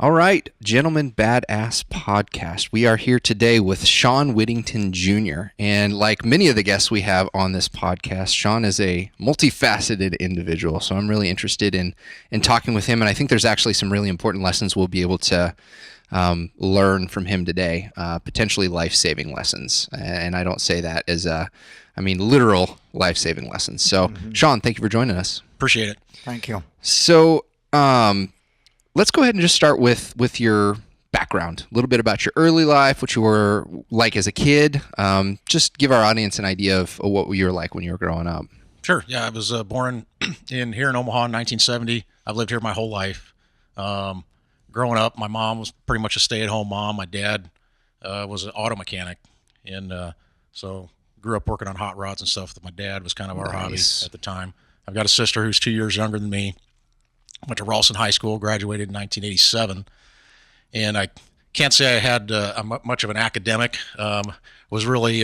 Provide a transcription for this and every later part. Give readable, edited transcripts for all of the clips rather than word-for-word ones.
All right, Gentlemen Badass Podcast. We are here today with Shawn Wittington Jr. And like many of the guests we have on this podcast, Shawn is a multifaceted individual. So I'm really interested in talking with him. And I think there's actually some really important lessons we'll be able to learn from him today, potentially life-saving lessons. And I don't say that as literal life-saving lessons. So Shawn, thank you for joining us. Appreciate it. Thank you. So, let's go ahead and just start with your background, a little bit about your early life, what you were like as a kid. Just give our audience an idea of what you were like when you were growing up. Sure. Yeah, I was born here in Omaha in 1970. I've lived here my whole life. Growing up, my mom was pretty much a stay-at-home mom. My dad was an auto mechanic, and so grew up working on hot rods and stuff. My dad was kind of our hobby at the time. I've got a sister who's 2 years younger than me. Went to Ralston High School, graduated in 1987, and I can't say I had much of an academic. Was really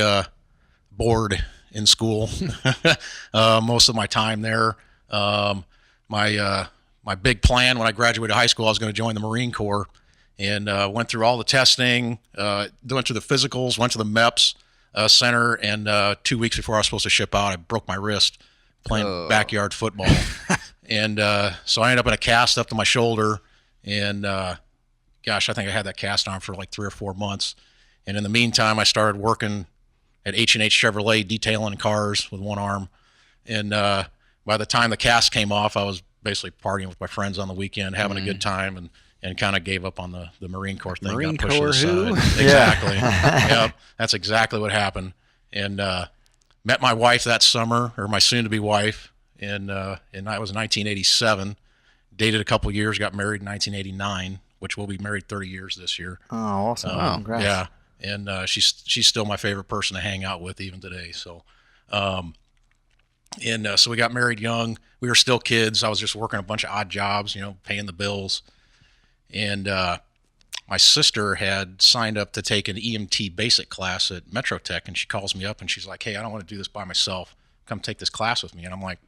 bored in school most of my time there. My big plan when I graduated high school, I was going to join the Marine Corps, and went through all the testing, went through the physicals, went to the MEPS center, and 2 weeks before I was supposed to ship out, I broke my wrist playing backyard football. And so I ended up in a cast up to my shoulder, and I think I had that cast on for like 3 or 4 months. And in the meantime, I started working at H&H Chevrolet, detailing cars with one arm. And by the time the cast came off, I was basically partying with my friends on the weekend, having a good time, and kind of gave up on the Marine Corps thing. Marine got pushed Corps to the side. Exactly. Yep, that's exactly what happened. And met my wife that summer, or my soon-to-be wife. And that was 1987. Dated a couple years, got married in 1989, which we'll be married 30 years this year. Oh, awesome. Wow. Congrats. Yeah. And she's still my favorite person to hang out with even today. So, so we got married young. We were still kids. I was just working a bunch of odd jobs, paying the bills. And my sister had signed up to take an EMT basic class at Metro Tech, and she calls me up and she's like, "Hey, I don't want to do this by myself. Come take this class with me." And I'm like,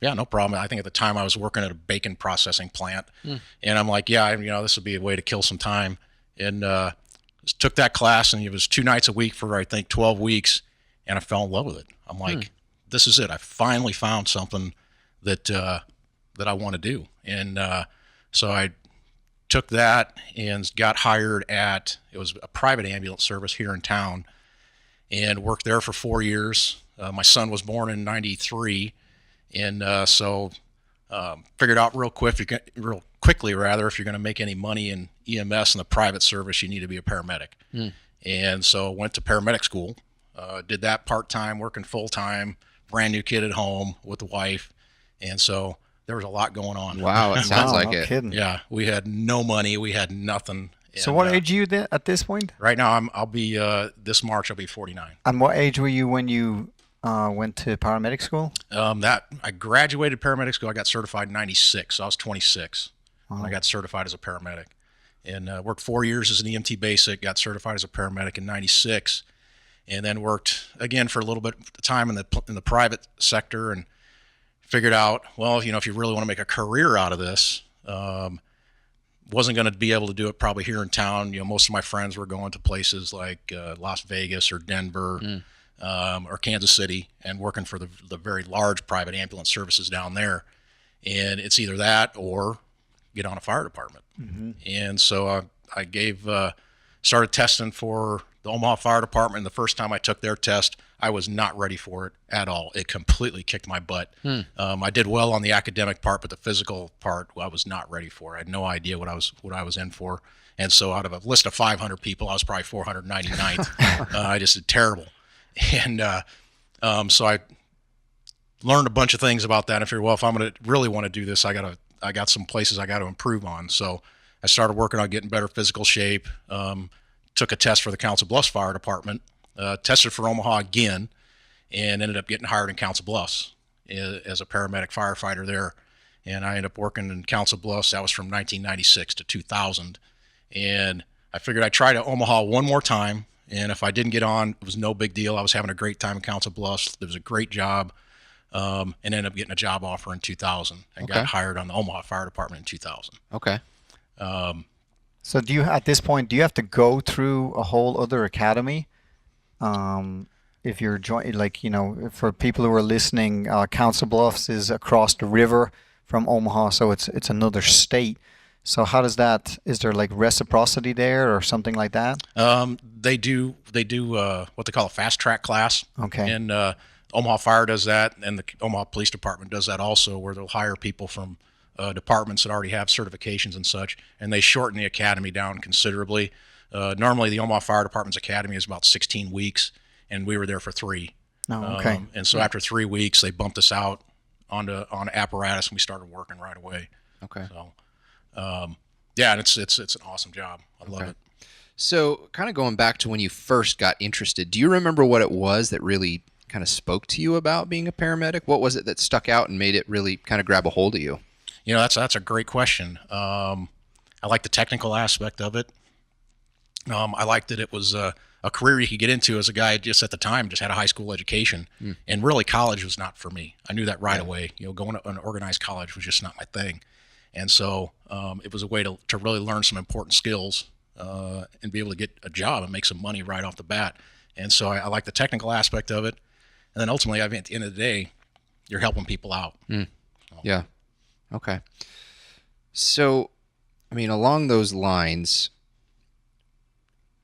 "Yeah, no problem." I think at the time I was working at a bacon processing plant, and I'm like, "Yeah, this would be a way to kill some time." And just took that class, and it was 2 nights a week for I think 12 weeks, and I fell in love with it. I'm like, "This is it. I finally found something that I want to do." And so I took that and got hired it was a private ambulance service here in town, and worked there for 4 years. My son was born in 93, and so figured out real quickly, if you're going to make any money in EMS in the private service, you need to be a paramedic. And so went to paramedic school, did that part-time, working full-time, brand new kid at home with the wife, and so there was a lot going on. Wow, it sounds like it. Kidding. Yeah, we had no money, we had nothing. So what age are you at this point? Right now, I'll be this March I'll be 49. And what age were you when you went to paramedic school? I graduated paramedic school. I got certified in 96, so I was 26 when I got certified as a paramedic. And worked 4 years as an EMT basic, got certified as a paramedic in 96, and then worked again for a little bit of time in the private sector, and figured out, well, if you really want to make a career out of this, wasn't going to be able to do it probably here in town. Most of my friends were going to places like Las Vegas or Denver or Kansas City, and working for the very large private ambulance services down there. And it's either that or get on a fire department. And so I started testing for the Omaha Fire Department. The first time I took their test, I was not ready for it at all. It completely kicked my butt. I did well on the academic part, but the physical part, I was not ready for. I had no idea what I was in for. And so out of a list of 500 people, I was probably 499th. I just did terrible. And so I learned a bunch of things about that. I figured, well, if I'm going to really want to do this, I got some places I got to improve on. So I started working on getting better physical shape. Took a test for the Council Bluffs Fire Department, tested for Omaha again, and ended up getting hired in Council Bluffs as a paramedic firefighter there. And I ended up working in Council Bluffs. That was from 1996 to 2000. And I figured I'd try to Omaha one more time. And if I didn't get on, it was no big deal. I was having a great time in Council Bluffs. It was a great job. And ended up getting a job offer in 2000 and got hired on the Omaha Fire Department in 2000. Okay. So do you, at this point, do you have to go through a whole other academy? If you're like, for people who are listening, Council Bluffs is across the river from Omaha, so it's another state. So how does that, is there like reciprocity there or something like that? They do what they call a fast track class. Okay. And Omaha Fire does that, and the Omaha Police Department does that also, where they'll hire people from departments that already have certifications and such, and they shorten the academy down considerably. Normally, the Omaha Fire Department's academy is about 16 weeks, and we were there for 3. Oh, okay. And so after 3 weeks, they bumped us out on apparatus, and we started working right away. Okay. So, yeah, and it's an awesome job. I love it. So kind of going back to when you first got interested, do you remember what it was that really kind of spoke to you about being a paramedic? What was it that stuck out and made it really kind of grab a hold of you? That's a great question. I like the technical aspect of it. I liked that it was a career you could get into as a guy just at the time just had a high school education, and really college was not for me. I knew that right away. Going to an organized college was just not my thing, and so it was a way to really learn some important skills and be able to get a job and make some money right off the bat. And so I like the technical aspect of it, and then ultimately, I mean, at the end of the day, you're helping people out. Yeah. Okay. So, I mean, along those lines,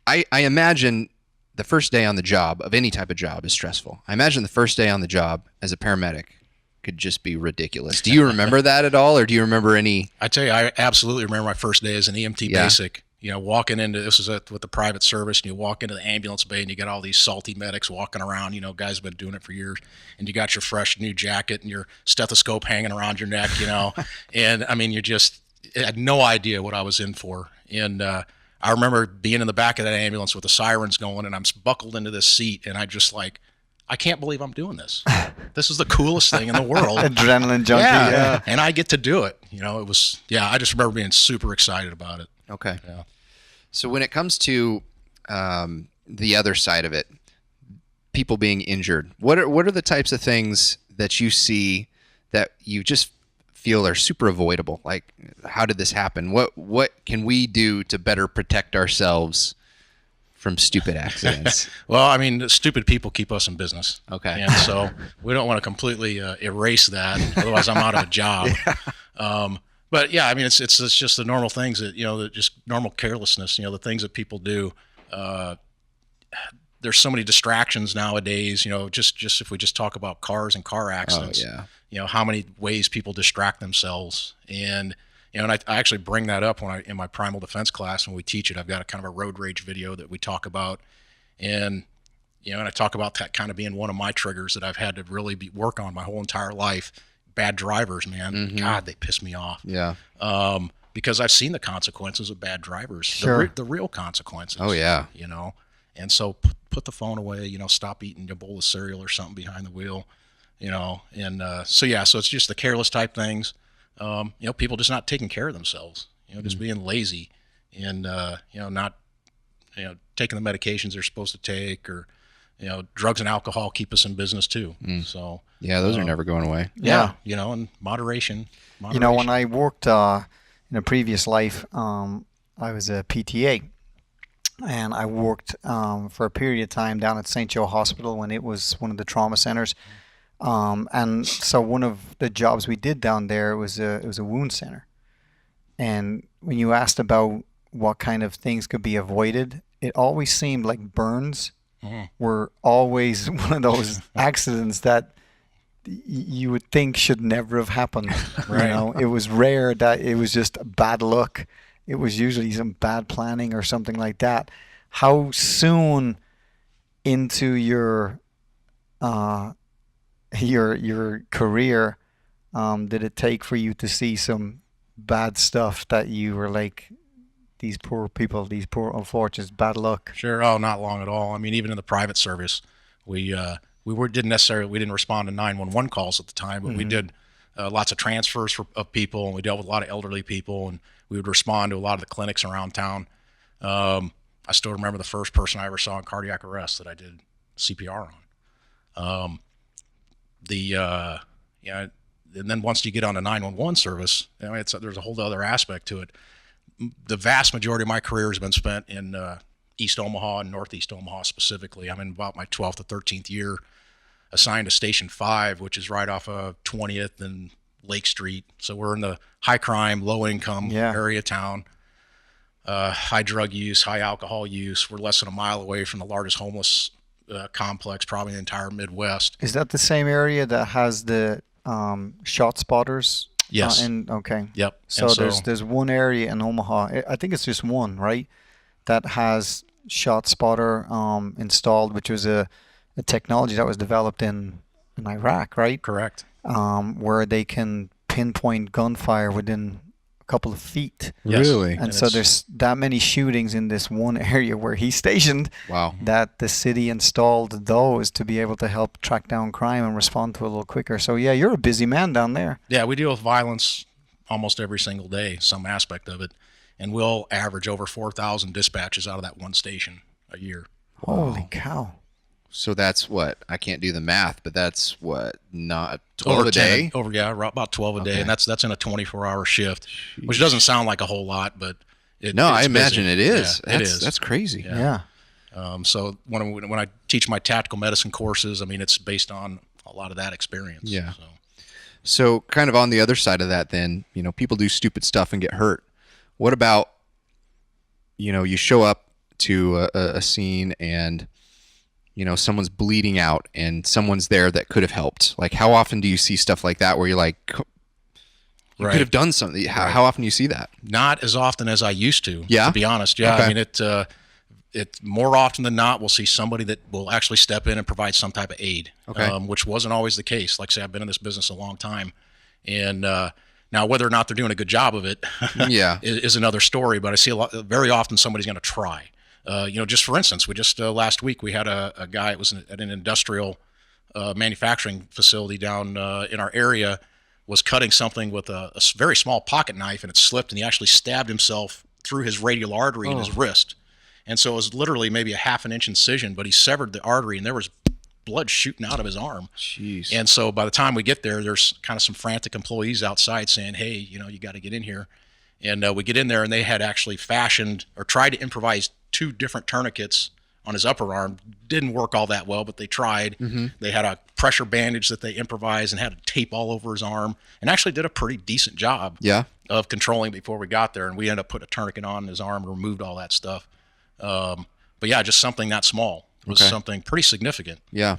I imagine the first day on the job of any type of job is stressful. I imagine the first day on the job as a paramedic could just be ridiculous. Do you remember that at all, or do you remember any? I tell you, I absolutely remember my first day as an EMT basic. Walking into, this is with the private service, and you walk into the ambulance bay and you got all these salty medics walking around, guys have been doing it for years, and you got your fresh new jacket and your stethoscope hanging around your neck, and I mean, had no idea what I was in for. And I remember being in the back of that ambulance with the sirens going, and I'm buckled into this seat, and I can't believe I'm doing this. This is the coolest thing in the world. Adrenaline junkie. Yeah. And I get to do it. It was, I just remember being super excited about it. Okay. Yeah. So when it comes to the other side of it, people being injured, what are the types of things that you see that you just feel are super avoidable? Like, how did this happen? What can we do to better protect ourselves from stupid accidents? Well, I mean, stupid people keep us in business. Okay. And so we don't want to completely erase that. Otherwise, I'm out of a job. But yeah, I mean, it's just the normal things that, just normal carelessness, the things that people do. There's so many distractions nowadays, just if we just talk about cars and car accidents, how many ways people distract themselves. And I actually bring that up in my primal defense class when we teach it. I've got a kind of a road rage video that we talk about, and and I talk about that kind of being one of my triggers that I've had to really work on my whole entire life. Bad drivers, man. Mm-hmm. God, they piss me off. Yeah. Because I've seen the consequences of bad drivers. Sure. The real consequences. Oh yeah. And so put the phone away. Stop eating a bowl of cereal or something behind the wheel. And so it's just the careless type things. People just not taking care of themselves. Just being lazy, and not taking the medications they're supposed to take, or drugs and alcohol keep us in business too. So yeah, those are never going away. Yeah. And moderation. When I worked in a previous life, I was a PTA, and I worked for a period of time down at St. Joe Hospital when it was one of the trauma centers. And so one of the jobs we did down there was a wound center. And when you asked about what kind of things could be avoided, it always seemed like burns were always one of those accidents that you would think should never have happened. Right. It was rare that it was just bad luck. It was usually some bad planning or something like that. How soon into your career did it take for you to see some bad stuff that you were like, these poor people, these poor unfortunates, bad luck? Sure. Oh, not long at all. I mean, even in the private service, we didn't respond to 911 calls at the time, but we did lots of transfers of people, and we dealt with a lot of elderly people, and we would respond to a lot of the clinics around town. I still remember the first person I ever saw in cardiac arrest that I did CPR on. And then once you get on a 911 service, there's a whole other aspect to it. the vast majority of my career has been spent in East Omaha and Northeast Omaha specifically. I'm in about my 12th or 13th year, assigned to Station 5, which is right off of 20th and Lake Street. So we're in the high crime, low income area town. High drug use, high alcohol use. We're less than a mile away from the largest homeless complex, probably in the entire Midwest. Is that the same area that has the shot spotters? Yes. Okay. Yep. So there's one area in Omaha. I think it's just one, right? That has shot spotter installed, which was a technology that was developed in Iraq, right? Correct. Where they can pinpoint gunfire within a couple of feet. Yes. Really? And so there's that many shootings in this one area where he's stationed. Wow. That the city installed those to be able to help track down crime and respond to it a little quicker. So yeah, you're a busy man down there. Yeah, we deal with violence almost every single day, some aspect of it, and we'll average over 4,000 dispatches out of that one station a year. Holy cow. So that's what, I can't do the math, but that's what, not 12 a day? About 12 a day, Okay. and that's in a 24-hour shift, which doesn't sound like a whole lot, but I imagine busy. it is. Yeah, it is. That's crazy. Yeah. So when I teach my tactical medicine courses, I mean, it's based on a lot of that experience. Yeah. So kind of on the other side of that then, people do stupid stuff and get hurt. What about, you show up to a scene and, someone's bleeding out and someone's there that could have helped. Like, how often do you see stuff like that where you're like, you could have done something? How often do you see that? Not as often as I used to be honest. Yeah. Okay. I mean, it's more often than not, we'll see somebody that will actually step in and provide some type of aid, which wasn't always the case. Like I say, I've been in this business a long time. And now whether or not they're doing a good job of it is another story. But I see very often somebody's going to try. Just for instance, we just last week we had a guy. It was at an industrial manufacturing facility down in our area. Was cutting something with a very small pocket knife, and it slipped, and he actually stabbed himself through his radial artery in his wrist. And so it was literally maybe a half an inch incision, but he severed the artery, and there was blood shooting out of his arm. Jeez. And so by the time we get there, there's kind of some frantic employees outside saying, "Hey, you got to get in here." And we get in there, and they had actually fashioned or tried to improvise 2 different tourniquets on his upper arm. Didn't work all that well, but they tried. Mm-hmm. They had a pressure bandage that they improvised and had a tape all over his arm, and actually did a pretty decent job of controlling before we got there. And we ended up putting a tourniquet on his arm and removed all that stuff. But yeah, just something that small was something pretty significant. Yeah.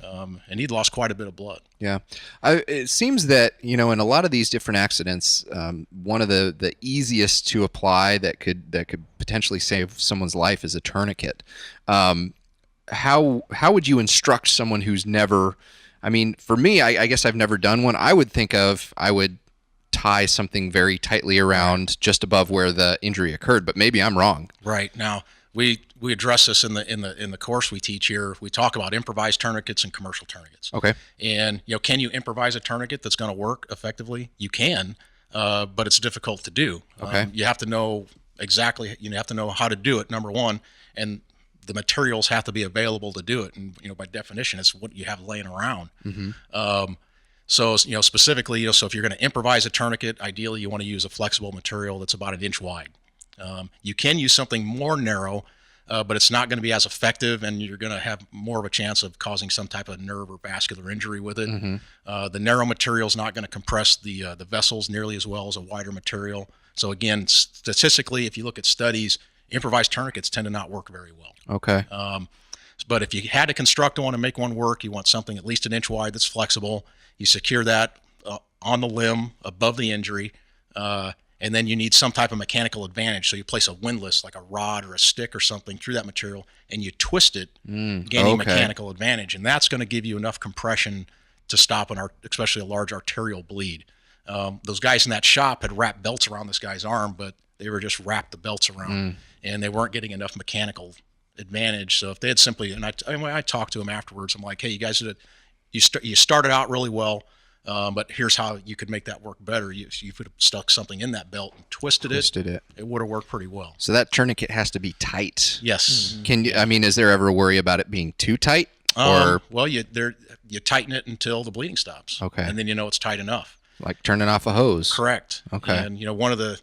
And he'd lost quite a bit of blood. Yeah. It seems that, in a lot of these different accidents, one of the easiest to apply that could potentially save someone's life is a tourniquet. How would you instruct someone who's never, for me, I guess I've never done one. I would tie something very tightly around just above where the injury occurred, but maybe I'm wrong. Right. Now, we address this in the course we teach here. We talk about improvised tourniquets and commercial tourniquets. Okay. And can you improvise a tourniquet that's going to work effectively? You can, but it's difficult to do. Okay. You have to know exactly. You have to know how to do it. Number one, and the materials have to be available to do it. And by definition, it's what you have laying around. Mm-hmm. So specifically, so if you're going to improvise a tourniquet, ideally you want to use a flexible material that's about 1 inch wide. You can use something more narrow, but it's not going to be as effective, and you're going to have more of a chance of causing some type of nerve or vascular injury with it. Mm-hmm. The narrow material is not going to compress the vessels nearly as well as a wider material. So again, statistically, if you look at studies, improvised tourniquets tend to not work very well. Okay. But if you had to construct one and make one work, you want something at least 1 inch wide that's flexible. You secure that on the limb above the injury. And then you need some type of mechanical advantage. So you place a windlass, like a rod or a stick or something, through that material, and you twist it, gaining mechanical advantage. And that's going to give you enough compression to stop especially a large arterial bleed. Those guys in that shop had wrapped belts around this guy's arm, but they were just wrapped the belts around, and they weren't getting enough mechanical advantage. So if they had simply, and I talked to them afterwards, I'm like, hey, you guys you started out really well. But here's how you could make that work better. You could have stuck something in that belt and twisted it. It would have worked pretty well. So that tourniquet has to be tight. Yes. Can you? Is there ever a worry about it being too tight? Or well, you tighten it until the bleeding stops. Okay. And then it's tight enough. Like turning off a hose. Correct. Okay. And one of the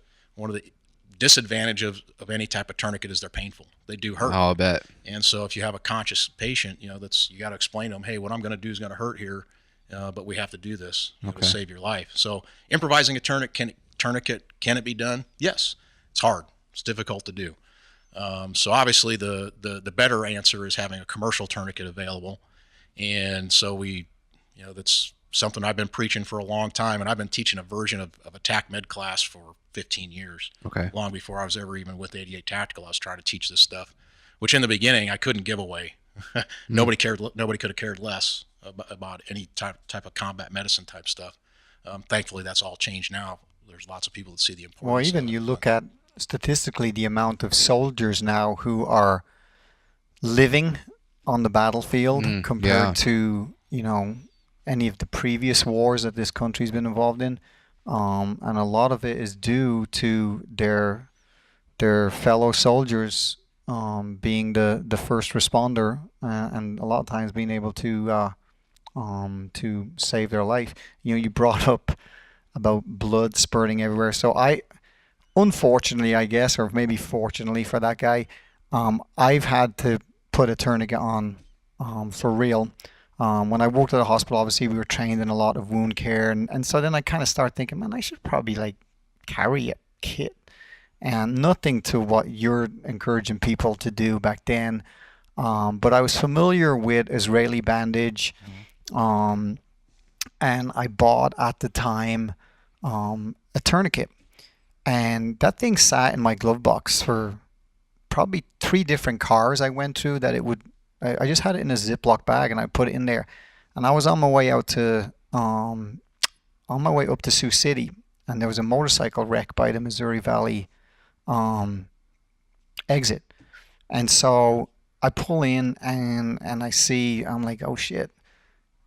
disadvantage of any type of tourniquet is they're painful. They do hurt. Oh, I bet. And so if you have a conscious patient, you got to explain to them, hey, what I'm going to do is going to hurt here, but we have to do this to save your life. So improvising a tourniquet, can it be done? Yes. It's hard. It's difficult to do. So obviously the better answer is having a commercial tourniquet available. And so that's something I've been preaching for a long time, and I've been teaching a version of a TacMed class for 15 years. Okay. Long before I was ever even with 88 Tactical, I was trying to teach this stuff, which in the beginning I couldn't give away. Nobody cared. Nobody could have cared less about any type of combat medicine type stuff. Thankfully, that's all changed now. There's lots of people that see the importance. Well, even you look at statistically the amount of soldiers now who are living on the battlefield compared to any of the previous wars that this country's been involved in, and a lot of it is due to their fellow soldiers being the first responder, and a lot of times being able to save their life. You brought up about blood spurting everywhere. So unfortunately, I guess, or maybe fortunately for that guy, I've had to put a tourniquet on for real. When I worked at a hospital, obviously we were trained in a lot of wound care, and so then I kind of start thinking, man, I should probably carry a kit, and nothing to what you're encouraging people to do back then. But I was familiar with Israeli bandage, and I bought at the time a tourniquet, and that thing sat in my glove box for probably 3 different cars I went through. I just had it in a Ziploc bag, and I put it in there, and I was on my way up to Sioux City, and there was a motorcycle wreck by the Missouri Valley exit, and so I pull in and I'm like, oh shit,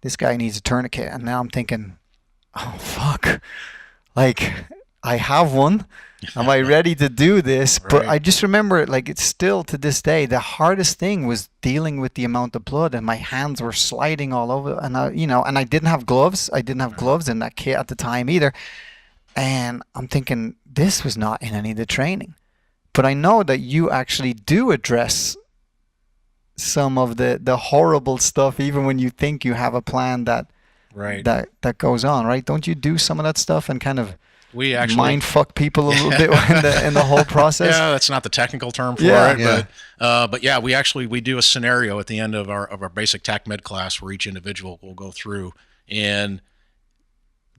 this guy needs a tourniquet. And now I'm thinking, oh fuck, I have one. Am I ready to do this? Right. But I just remember it, it's still to this day, the hardest thing was dealing with the amount of blood, and my hands were sliding all over. And I didn't have gloves. I didn't have gloves in that kit at the time either. And I'm thinking, this was not in any of the training. But I know that you actually do address some of the horrible stuff, even when you think you have a plan that goes on, right? Don't you do some of that stuff and kind of we actually mind fuck people a little bit in the whole process? Yeah, that's not the technical term for it, but yeah, we do a scenario at the end of our basic TacMed class where each individual will go through, and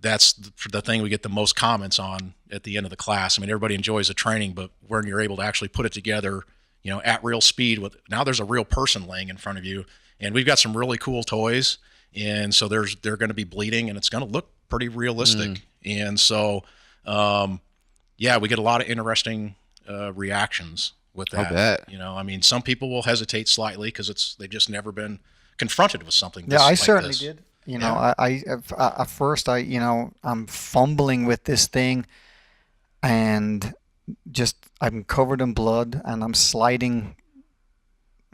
that's the thing we get the most comments on at the end of the class. I mean, everybody enjoys the training, but when you're able to actually put it together, at real speed now there's a real person laying in front of you, and we've got some really cool toys, and so they're going to be bleeding, and it's going to look pretty realistic. And so, we get a lot of interesting reactions with that. I bet. Some people will hesitate slightly because they've just never been confronted with something. I certainly did. I at first I'm fumbling with this thing, and I'm covered in blood, and I'm sliding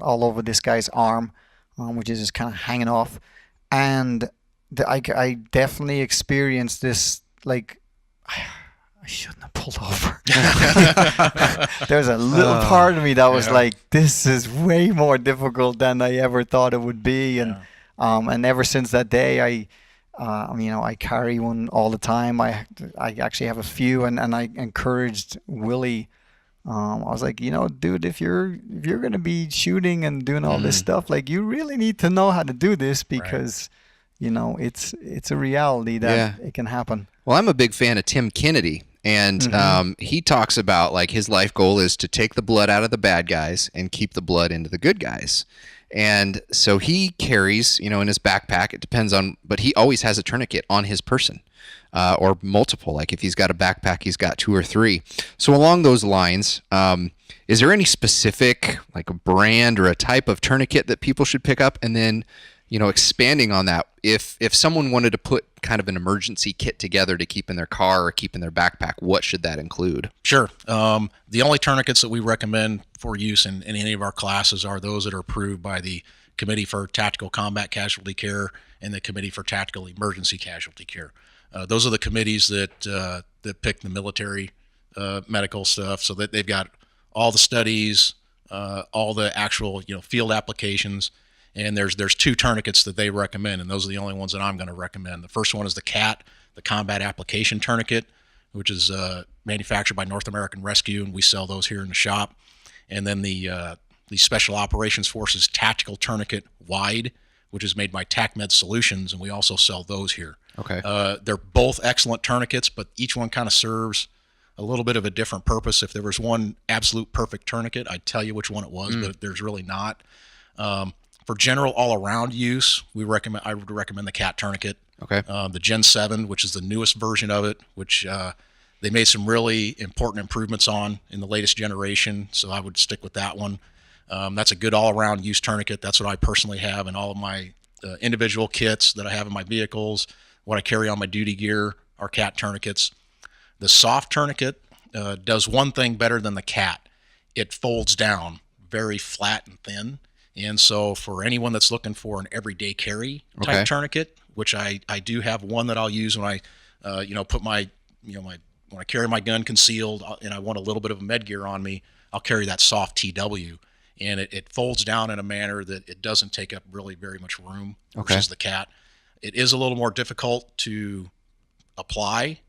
all over this guy's arm, which is just kind of hanging off, and I definitely experienced this, I shouldn't have pulled over. There's a little part of me that was this is way more difficult than I ever thought it would be, and ever since that day, I carry one all the time. I actually have a few, and I encouraged Willie. I was like, dude, if you're gonna be shooting and doing all this stuff, you really need to know how to do this, because it's a reality that it can happen. Well, I'm a big fan of Tim Kennedy, and he talks about his life goal is to take the blood out of the bad guys and keep the blood into the good guys. And so he carries, in his backpack, it depends on, but he always has a tourniquet on his person, or multiple. If he's got a backpack, he's got 2 or 3. So along those lines, is there any specific, a brand or a type of tourniquet that people should pick up? And then, expanding on that, if someone wanted to put kind of an emergency kit together to keep in their car or keep in their backpack, what should that include? Sure. The only tourniquets that we recommend for use in any of our classes are those that are approved by the Committee for Tactical Combat Casualty Care and the Committee for Tactical Emergency Casualty Care. Those are the committees that pick the military medical stuff, so that they've got all the studies, all the actual field applications. And there's 2 tourniquets that they recommend, and those are the only ones that I'm going to recommend. The first one is the CAT, the Combat Application Tourniquet, which is manufactured by North American Rescue, and we sell those here in the shop. And then the Special Operations Forces Tactical Tourniquet Wide, which is made by TacMed Solutions, and we also sell those here. Okay. They're both excellent tourniquets, but each one kind of serves a little bit of a different purpose. If there was one absolute perfect tourniquet, I'd tell you which one it was, but there's really not. For general all-around use, I would recommend the CAT tourniquet. Okay. The Gen 7, which is the newest version of it, which they made some really important improvements on in the latest generation, so I would stick with that one. That's a good all-around use tourniquet. That's what I personally have in all of my individual kits that I have in my vehicles. What I carry on my duty gear are CAT tourniquets. The soft tourniquet does one thing better than the CAT. It folds down very flat and thin. And so for anyone that's looking for an everyday carry type tourniquet, which I do have one that I'll use when I put my when I carry my gun concealed and I want a little bit of a med gear on me, I'll carry that soft TW, and it folds down in a manner that it doesn't take up really very much room versus the CAT. It is a little more difficult to apply,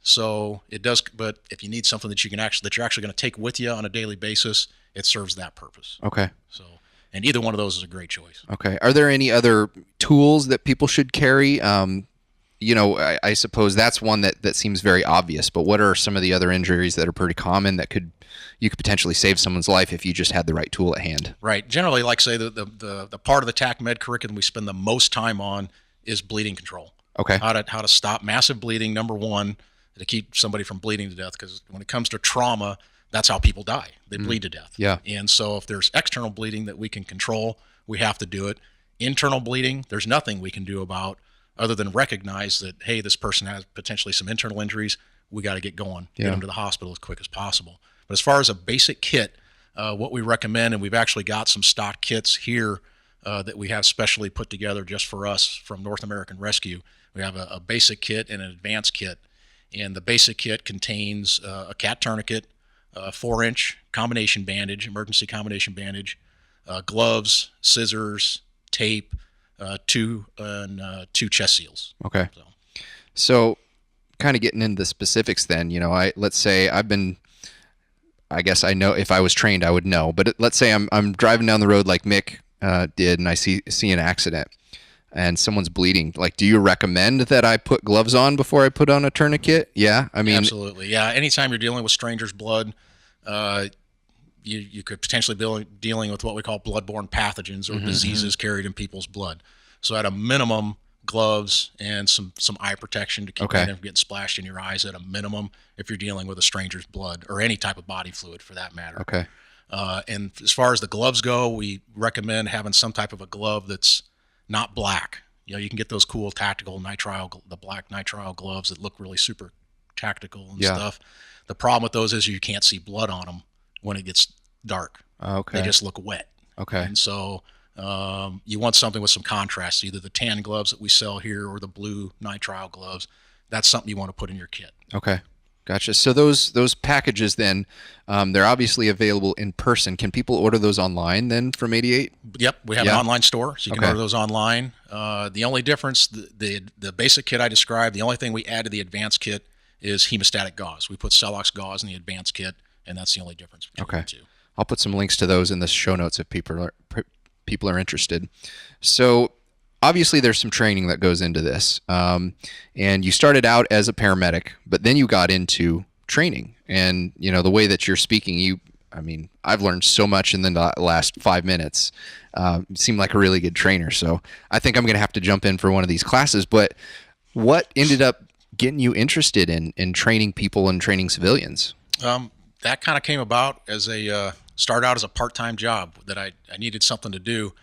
so it does. But if you need something that you're actually going to take with you on a daily basis, it serves that purpose. Okay. So. And either one of those is a great choice. Okay. Are there any other tools that people should carry? I suppose that's one that seems very obvious, but what are some of the other injuries that are pretty common that you could potentially save someone's life if you just had the right tool at hand? Right. Generally, like say the part of the TacMed curriculum we spend the most time on is bleeding control. Okay. How to stop massive bleeding, number one, to keep somebody from bleeding to death, because when it comes to trauma, that's how people die. They bleed to death. Yeah. And so if there's external bleeding that we can control, we have to do it. Internal bleeding, there's nothing we can do about other than recognize that, hey, this person has potentially some internal injuries. We got to get going, get them to the hospital as quick as possible. But as far as a basic kit, what we recommend, and we've actually got some stock kits here that we have specially put together just for us from North American Rescue. We have a basic kit and an advanced kit. And the basic kit contains a CAT tourniquet, 4-inch combination bandage, emergency combination bandage, gloves, scissors, tape, 2 chest seals. Okay. So kind of getting into the specifics then, let's say I guess I know if I was trained, I would know, but let's say I'm driving down the road like Mick did, and I see an accident and someone's bleeding. Like, do you recommend that I put gloves on before I put on a tourniquet? Yeah. I mean, absolutely. Yeah. Anytime you're dealing with strangers' blood, you could potentially be dealing with what we call bloodborne pathogens or diseases carried in people's blood. So at a minimum, gloves and some eye protection to keep you from getting splashed in your eyes at a minimum if you're dealing with a stranger's blood or any type of body fluid for that matter. Okay. And as far as the gloves go, we recommend having some type of a glove that's not black. You can get those cool tactical the black nitrile gloves that look really super tactical and stuff. The problem with those is you can't see blood on them when it gets dark. They just look wet. Okay. And so you want something with some contrast, either the tan gloves that we sell here or the blue nitrile gloves. That's something you want to put in your kit. Okay. Gotcha. So those packages then, they're obviously available in person. Can people order those online then from 88? Yep, we have an online store, so you can order those online. The only difference, the basic kit I described, the only thing we add to the advanced kit is hemostatic gauze. We put Celox gauze in the advanced kit, and that's the only difference between the two. I'll put some links to those in the show notes if people are interested. So obviously there's some training that goes into this. And you started out as a paramedic, but then you got into training. And, the way that you're speaking, I've learned so much in the last 5 minutes. You seem like a really good trainer. So I think I'm going to have to jump in for one of these classes. But what ended up getting you interested in training people and training civilians? That kind of came about as started out as a part-time job that I needed something to do.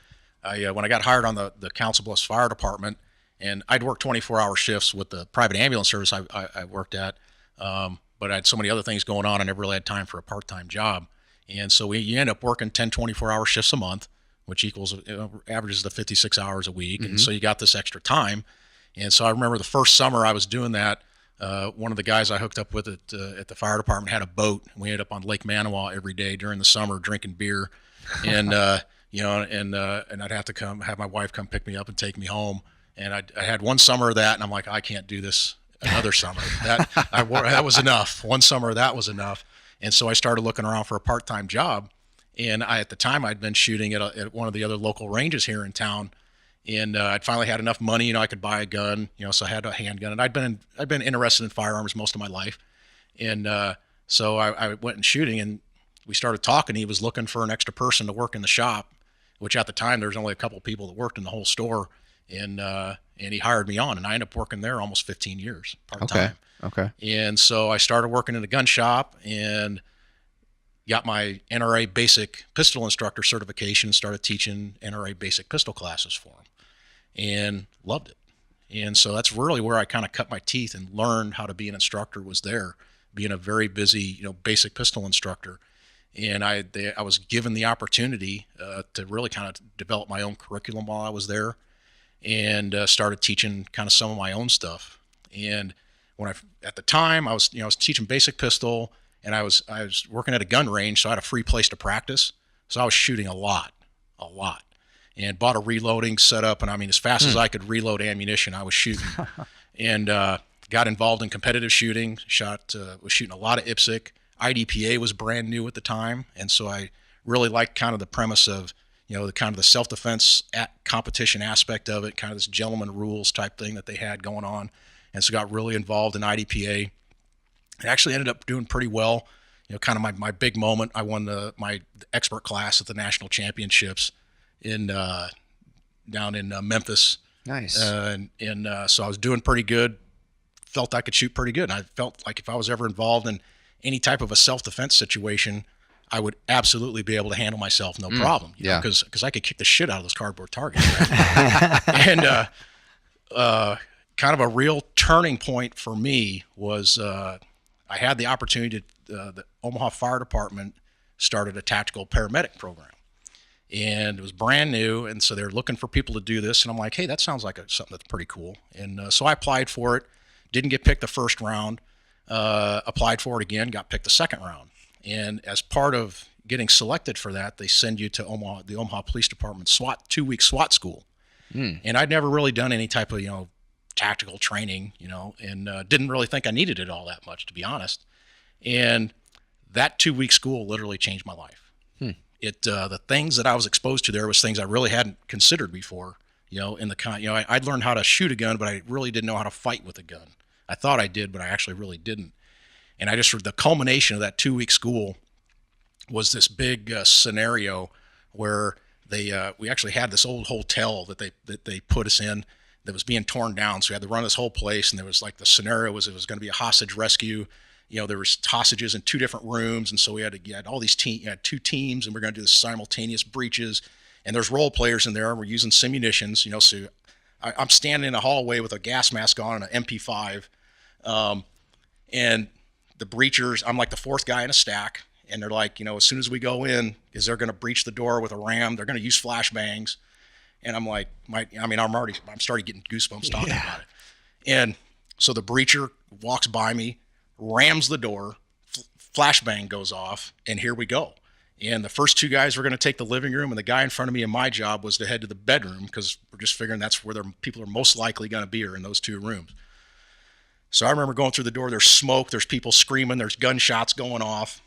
When I got hired on the Council Bluffs Fire Department, and I'd worked 24-hour shifts with the private ambulance service I worked at, but I had so many other things going on, I never really had time for a part-time job. And so you end up working 10 24-hour shifts a month, which equals averages to 56 hours a week. And so you got this extra time. And so I remember the first summer I was doing that, One of the guys I hooked up with at the fire department had a boat. We ended up on Lake Manawa every day during the summer drinking beer, and and I'd have to have my wife come pick me up and take me home. And I had one summer of that, and I'm like, I can't do this another summer. That was enough. One summer that was enough. And so I started looking around for a part-time job. And at the time I'd been shooting at one of the other local ranges here in town. And I'd finally had enough money, I could buy a gun, so I had a handgun. And I'd been interested in firearms most of my life. And so I went and shooting, and we started talking. He was looking for an extra person to work in the shop, which at the time there was only a couple of people that worked in the whole store. And he hired me on, and I ended up working there almost 15 years part-time. Okay. And so I started working in a gun shop and got my NRA basic pistol instructor certification and started teaching NRA basic pistol classes for them, and loved it. And so that's really where I kind of cut my teeth and learned how to be an instructor, was there, being a very busy, basic pistol instructor. And I was given the opportunity to really kind of develop my own curriculum while I was there, and started teaching kind of some of my own stuff. And at the time I was teaching basic pistol, and I was working at a gun range, so I had a free place to practice. So I was shooting a lot, and bought a reloading setup. And I mean, as fast as I could reload ammunition, I was shooting, and got involved in competitive shooting. Was shooting a lot of IPSC. IDPA was brand new at the time, and so I really liked kind of the premise of the kind of the self-defense competition aspect of it, kind of this gentleman rules type thing that they had going on. And so got really involved in IDPA. I actually ended up doing pretty well. Kind of my big moment, I won my expert class at the national championships down in Memphis. Nice. So I was doing pretty good. Felt I could shoot pretty good. And I felt like if I was ever involved in any type of a self-defense situation, I would absolutely be able to handle myself, no problem. Because I could kick the shit out of those cardboard targets. Right? And kind of a real turning point for me was I had the opportunity the Omaha Fire Department started a tactical paramedic program, and it was brand new, and so they're looking for people to do this, and I'm like, hey, that sounds like something that's pretty cool. And so I applied for it, didn't get picked the first round, applied for it again, got picked the second round. And as part of getting selected for that, they send you to the Omaha Police Department 2-week SWAT school. And I'd never really done any type of tactical training, and didn't really think I needed it all that much, to be honest. And that 2-week school literally changed my life. The things that I was exposed to there was things I really hadn't considered before. I'd learned how to shoot a gun, but I really didn't know how to fight with a gun. I thought I did, but I actually really didn't. And the culmination of that 2-week school was this big scenario where we actually had this old hotel that they put us in that was being torn down. So we had to run this whole place, and there was the scenario was it was going to be a hostage rescue. There was hostages in 2 different rooms, and so we had all these had 2 teams, and we're going to do this simultaneous breaches. And there's role players in there, and we're using simunitions. So I'm standing in a hallway with a gas mask on and an MP5, and the breachers, I'm like the 4th guy in a stack, and they're like, as soon as we go in, they're going to breach the door with a ram. They're going to use flashbangs. And I'm like, I'm starting getting goosebumps talking about it. And so the breacher walks by me, rams the door, flashbang goes off, and here we go. And the first 2 guys were going to take the living room, and the guy in front of me, and my job was to head to the bedroom, because we're just figuring that's where people are most likely going to be, are in those 2 rooms. So I remember going through the door, there's smoke, there's people screaming, there's gunshots going off.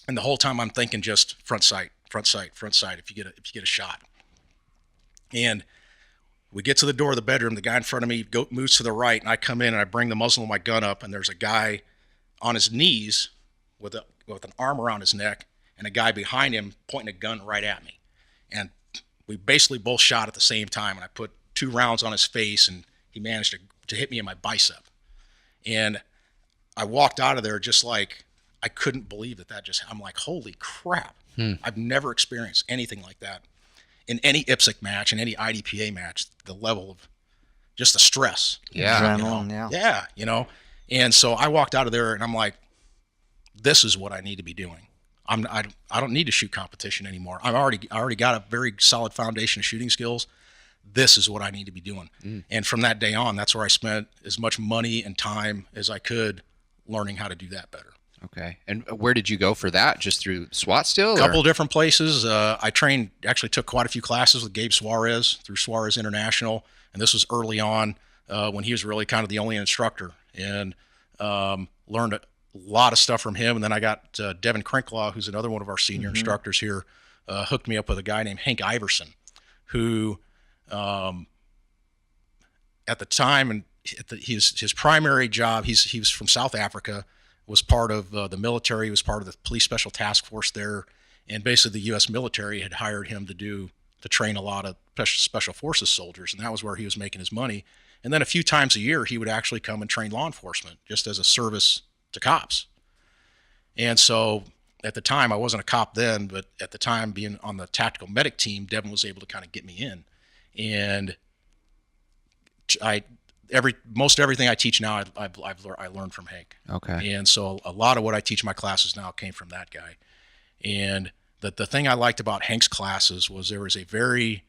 And the whole time I'm thinking just front sight, if you get a shot. And we get to the door of the bedroom, the guy in front of me moves to the right, and I come in and I bring the muzzle of my gun up, and there's a guy on his knees with an arm around his neck, and a guy behind him pointing a gun right at me. And we basically both shot at the same time, and I put 2 rounds on his face, and he managed to hit me in my bicep. And I walked out of there just like, I couldn't believe that just, I'm like, holy crap. I've never experienced anything like that in any IPSC match, in any IDPA match, the level of just the stress. Yeah. Adrenaline, Yeah. And so I walked out of there and I'm like, this is what I need to be doing. I don't need to shoot competition anymore. I already got a very solid foundation of shooting skills. this is what I need to be doing. And from that day on, that's where I spent as much money and time as I could learning how to do that better. Okay. And where did you go for that? Just through SWAT still? A couple of different places. I actually took quite a few classes with Gabe Suarez through Suarez International. And this was early on when he was really kind of the only instructor, and learned a lot of stuff from him. And then I got Devin Crinklaw, who's another one of our senior instructors here, hooked me up with a guy named Hank Iverson, who at the time, and his primary job, he was from South Africa, was part of the military, was part of the police special task force there, and basically the U.S. military had hired him to train a lot of special forces soldiers, and that was where he was making his money. And then a few times a year, he would actually come and train law enforcement just as a service to cops. And so at the time, I wasn't a cop then, but at the time, being on the tactical medic team, Devin was able to kind of get me in. And most everything I teach now, I learned from Hank. Okay. And so a lot of what I teach in my classes now came from that guy. And the thing I liked about Hank's classes was there was a very,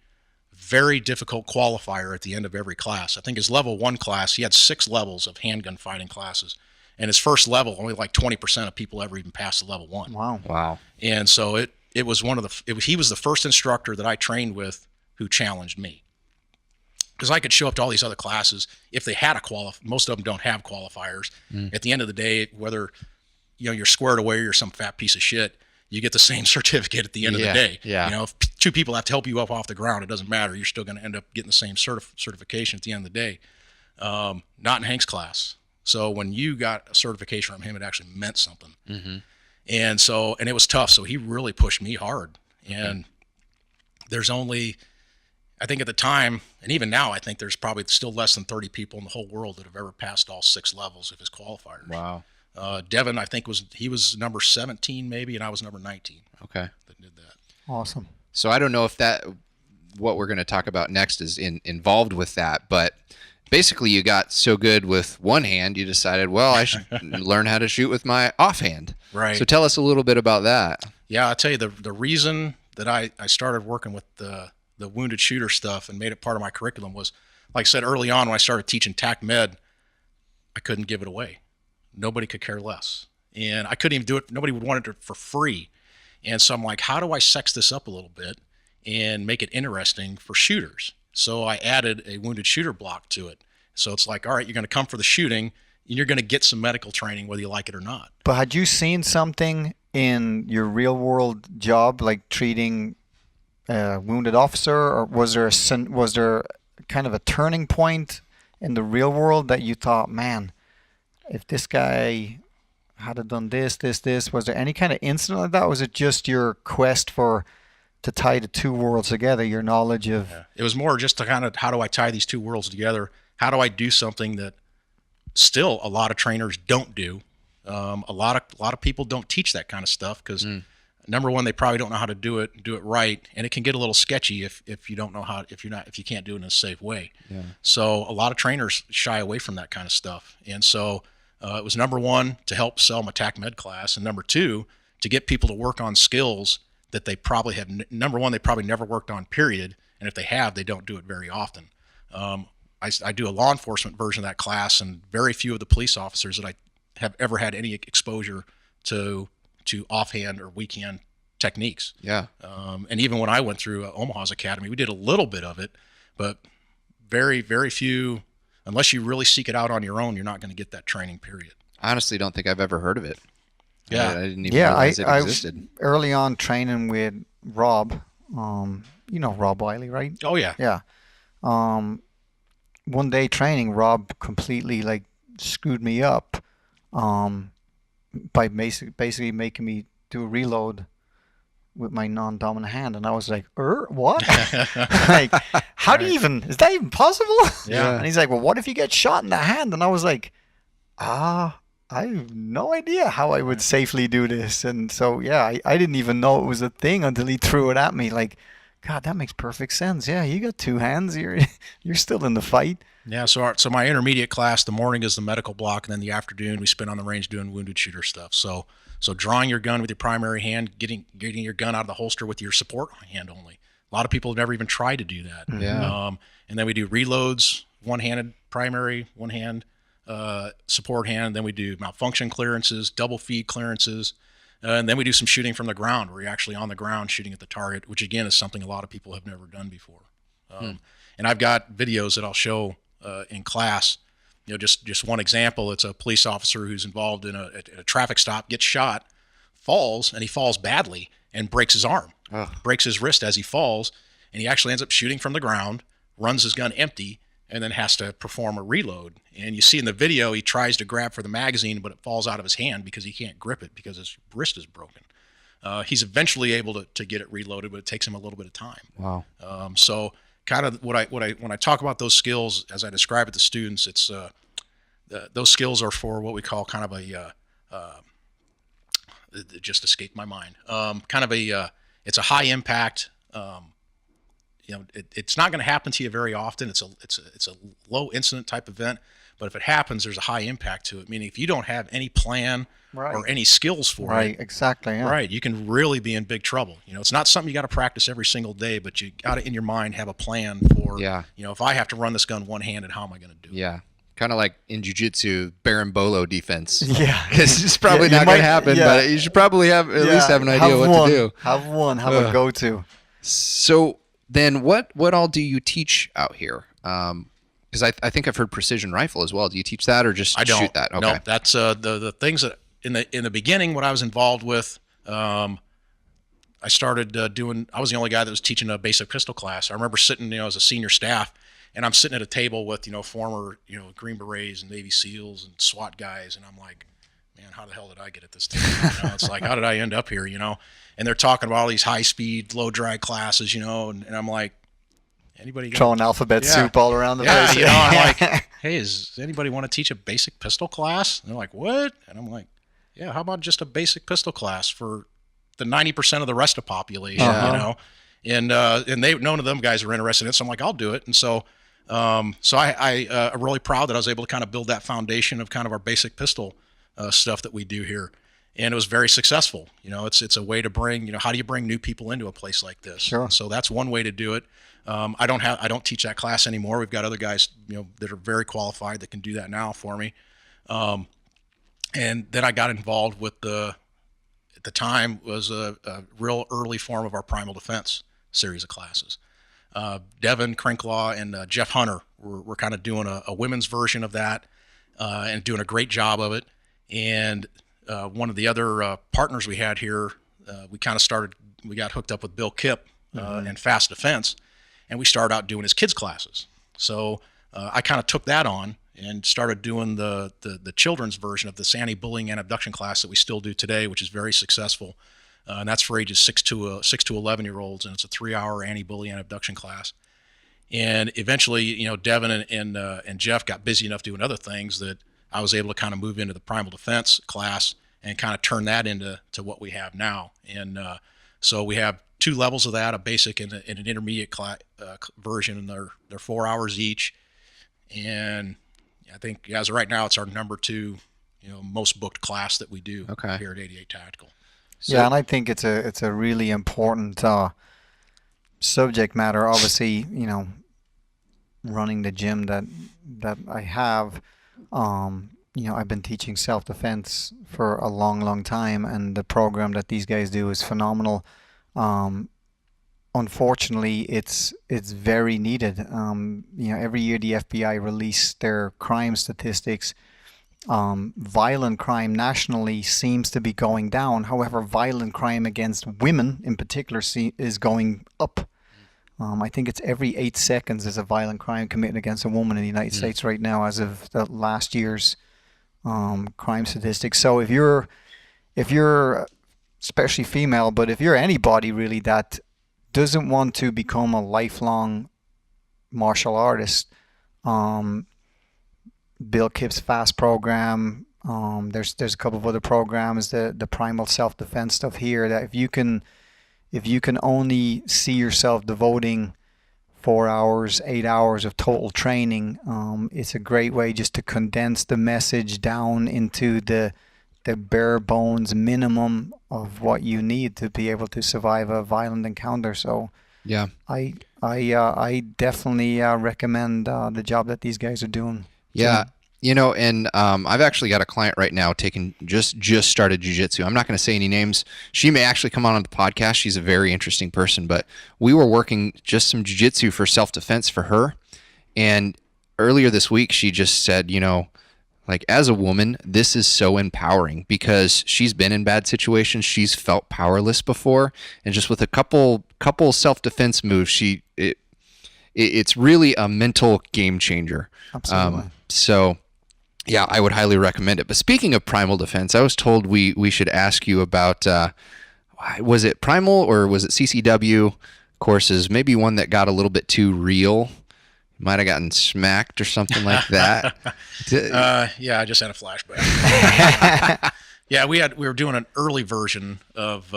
very difficult qualifier at the end of every class. I think his level 1 class, he had 6 levels of handgun fighting classes. And his first level, only like 20% of people ever even passed the level 1. Wow. And so it was he was the first instructor that I trained with who challenged me. Because I could show up to all these other classes if they had most of them don't have qualifiers. At the end of the day, whether you're squared away or you're some fat piece of shit, you get the same certificate at the end of the day. Yeah. If 2 people have to help you up off the ground, it doesn't matter. You're still going to end up getting the same certification at the end of the day. Not in Hank's class. So when you got a certification from him, it actually meant something. And it was tough. So he really pushed me hard. And there's only, I think at the time, and even now, I think there's probably still less than 30 people in the whole world that have ever passed all 6 levels of his qualifiers. Wow. Devin, I think he was number 17 maybe, and I was number 19. Okay. That did that. Awesome. So I don't know if what we're going to talk about next is involved with that, but basically you got so good with one hand, you decided, well, I should learn how to shoot with my offhand. Right. So tell us a little bit about that. Yeah, I'll tell you the reason that I started working with the wounded shooter stuff and made it part of my curriculum was, like I said early on when I started teaching TacMed, I couldn't give it away. Nobody could care less. And I couldn't even do it. Nobody would want it for free. And so I'm like, how do I sex this up a little bit and make it interesting for shooters? So I added a wounded shooter block to it. So it's like, all right, you're going to come for the shooting and you're going to get some medical training whether you like it or not. But had you seen something in your real world job, like treating a wounded officer, or was there kind of a turning point in the real world that you thought, man, if this guy had done this, was there any kind of incident like that? Or was it just your quest to tie the 2 worlds together, your knowledge of... Yeah. It was more just to kind of, how do I tie these 2 worlds together? How do I do something that still a lot of trainers don't do? A lot of people don't teach that kind of stuff because number one, they probably don't know how to do it right, and it can get a little sketchy if you don't know how, if you can't do it in a safe way. Yeah. So a lot of trainers shy away from that kind of stuff, and so it was number one to help sell my TacMed class, and number two to get people to work on skills that they probably have. Number one, they probably never worked on, period, and if they have, they don't do it very often. I do a law enforcement version of that class, and very few of the police officers that I have ever had any exposure to offhand or weakhand techniques. Yeah. And even when I went through Omaha's Academy, we did a little bit of it, but very, very few. Unless you really seek it out on your own, you're not going to get that training, period. I honestly don't think I've ever heard of it. Yeah. I didn't even realize it existed. I early on training with Rob. You know Rob Wiley, right? Oh, yeah. Yeah. One day training, Rob completely screwed me up by basically making me do a reload with my non-dominant hand, and I was like, what? Like, how do you even, is that even possible? Yeah. And he's like, well, what if you get shot in the hand? And I was like, I have no idea how I would safely do this. And so, yeah, I didn't even know it was a thing until he threw it at me. Like, God, that makes perfect sense. Yeah, you got two hands. You're still in the fight. Yeah, so my intermediate class, the morning is the medical block, and then the afternoon we spend on the range doing wounded shooter stuff. So drawing your gun with your primary hand, getting your gun out of the holster with your support hand only. A lot of people have never even tried to do that. Yeah. And then we do reloads, one-handed primary, one-hand support hand. Then we do malfunction clearances, double feed clearances. And then we do some shooting from the ground, where you're actually on the ground shooting at the target, which again is something a lot of people have never done before. And I've got videos that I'll show in class. You know, just one example. It's a police officer who's involved in a traffic stop, gets shot, falls, and he falls badly and breaks his arm, breaks his wrist as he falls, and he actually ends up shooting from the ground, runs his gun empty, and then has to perform a reload. And you see in the video, he tries to grab for the magazine, but it falls out of his hand because he can't grip it because his wrist is broken. He's eventually able to get it reloaded, but it takes him a little bit of time. Wow. So kind of when I talk about those skills, as I describe it to students, it's those skills are for what we call kind of it just escaped my mind. It's a high impact. You know, it's not going to happen to you very often. It's a low incident type event, but if it happens, there's a high impact to it. Meaning, if you don't have any plan or any skills for it, Right, exactly. Yeah. right, you can really be in big trouble. You know, it's not something you got to practice every single day, but you got to in your mind have a plan for. Yeah. You know, if I have to run this gun one-handed, how am I going to do it? Yeah. Kind of like in jiu-jitsu, Berimbolo defense. Yeah. Because it's probably Yeah, not going to happen, yeah. but you should probably have at least have an idea what to do. Have a go-to. So then what all do you teach out here? Because I think I've heard precision rifle as well. Do you teach that or just shoot that? Okay. No, that's the things that in the beginning, what I was involved with, I started doing. I was the only guy that was teaching a basic pistol class. I remember sitting, as a senior staff, and I'm sitting at a table with former Green Berets and Navy SEALs and SWAT guys, and I'm like, man, how the hell did I get at this table? It's like, how did I end up here? And they're talking about all these high-speed, low-drag classes, and I'm like, anybody throwing alphabet soup all around the place? I'm like, hey, does anybody want to teach a basic pistol class? And they're like, what? And I'm like, yeah, how about just a basic pistol class for the 90% of the rest of the population, And none of them guys are interested in it, so I'm like, I'll do it. And so I'm really proud that I was able to kind of build that foundation of kind of our basic pistol stuff that we do here. And it was very successful. It's a way to bring, how do you bring new people into a place like this? Sure. And so that's one way to do it. I don't teach that class anymore. We've got other guys, that are very qualified that can do that now for me. And then I got involved with at the time was a real early form of our primal defense series of classes. Devin Crinklaw and Jeff Hunter were kind of doing a women's version of that and doing a great job of it. And one of the other partners we had here, we got hooked up with Bill Kipp and Fast Defense, and we started out doing his kids classes. So I kind of took that on and started doing the children's version of the anti-bullying and abduction class that we still do today, which is very successful. And that's for ages 6 to 11-year-olds, and it's a 3-hour anti-bullying and abduction class. And eventually, Devin and Jeff got busy enough doing other things that I was able to kind of move into the primal defense class and kind of turn that into what we have now. And so we have 2 levels of that, a basic and an intermediate version, and they're 4 hours each. And I think as of right now, it's our number 2, most booked class that we do here at 88 Tactical. So, yeah, and I think it's a really important subject matter. Obviously, running the gym that I have, I've been teaching self-defense for a long, long time, and the program that these guys do is phenomenal. Unfortunately, it's very needed. Every year the FBI release their crime statistics. Violent crime nationally seems to be going down. However, violent crime against women in particular is going up. I think it's every 8 seconds there's a violent crime committed against a woman in the United States right now, as of the last year's crime statistics. So if you're especially female, but if you're anybody really that doesn't want to become a lifelong martial artist, Bill Kipp's FAST program, there's a couple of other programs, the primal self-defense stuff here, that if you can only see yourself devoting 4 hours, 8 hours of total training, it's a great way just to condense the message down into the bare bones minimum of what you need to be able to survive a violent encounter. So Yeah. I definitely recommend the job that these guys are doing. Yeah. So, And I've actually got a client right now taking just started jiu-jitsu. I'm not going to say any names. She may actually come on the podcast. She's a very interesting person, but we were working just some jiu-jitsu for self-defense for her. And earlier this week, she just said, like, as a woman, this is so empowering because she's been in bad situations. She's felt powerless before. And just with a couple self-defense moves, it's really a mental game changer. absolutely. So yeah, I would highly recommend it. But speaking of primal defense, I was told we should ask you about, was it primal or was it CCW courses? Maybe one that got a little bit too real. Might have gotten smacked or something like that. Yeah, I just had a flashback. Yeah, we were doing an early version of,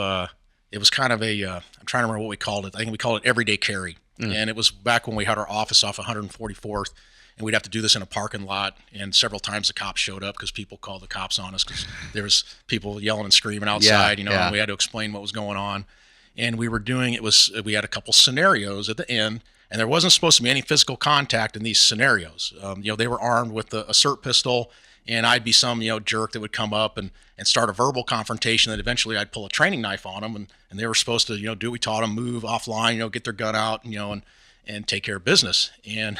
it was kind of a, I'm trying to remember what we called it. I think we called it everyday carry. And it was back when we had our office off 144th. And we'd have to do this in a parking lot, and several times the cops showed up because people called the cops on us because there was people yelling and screaming outside, and we had to explain what was going on. And we had a couple scenarios at the end, and there wasn't supposed to be any physical contact in these scenarios. They were armed with a SIRT pistol, and I'd be some, jerk that would come up and start a verbal confrontation that eventually I'd pull a training knife on them, and they were supposed to, do what we taught them, move offline, get their gun out, and take care of business. And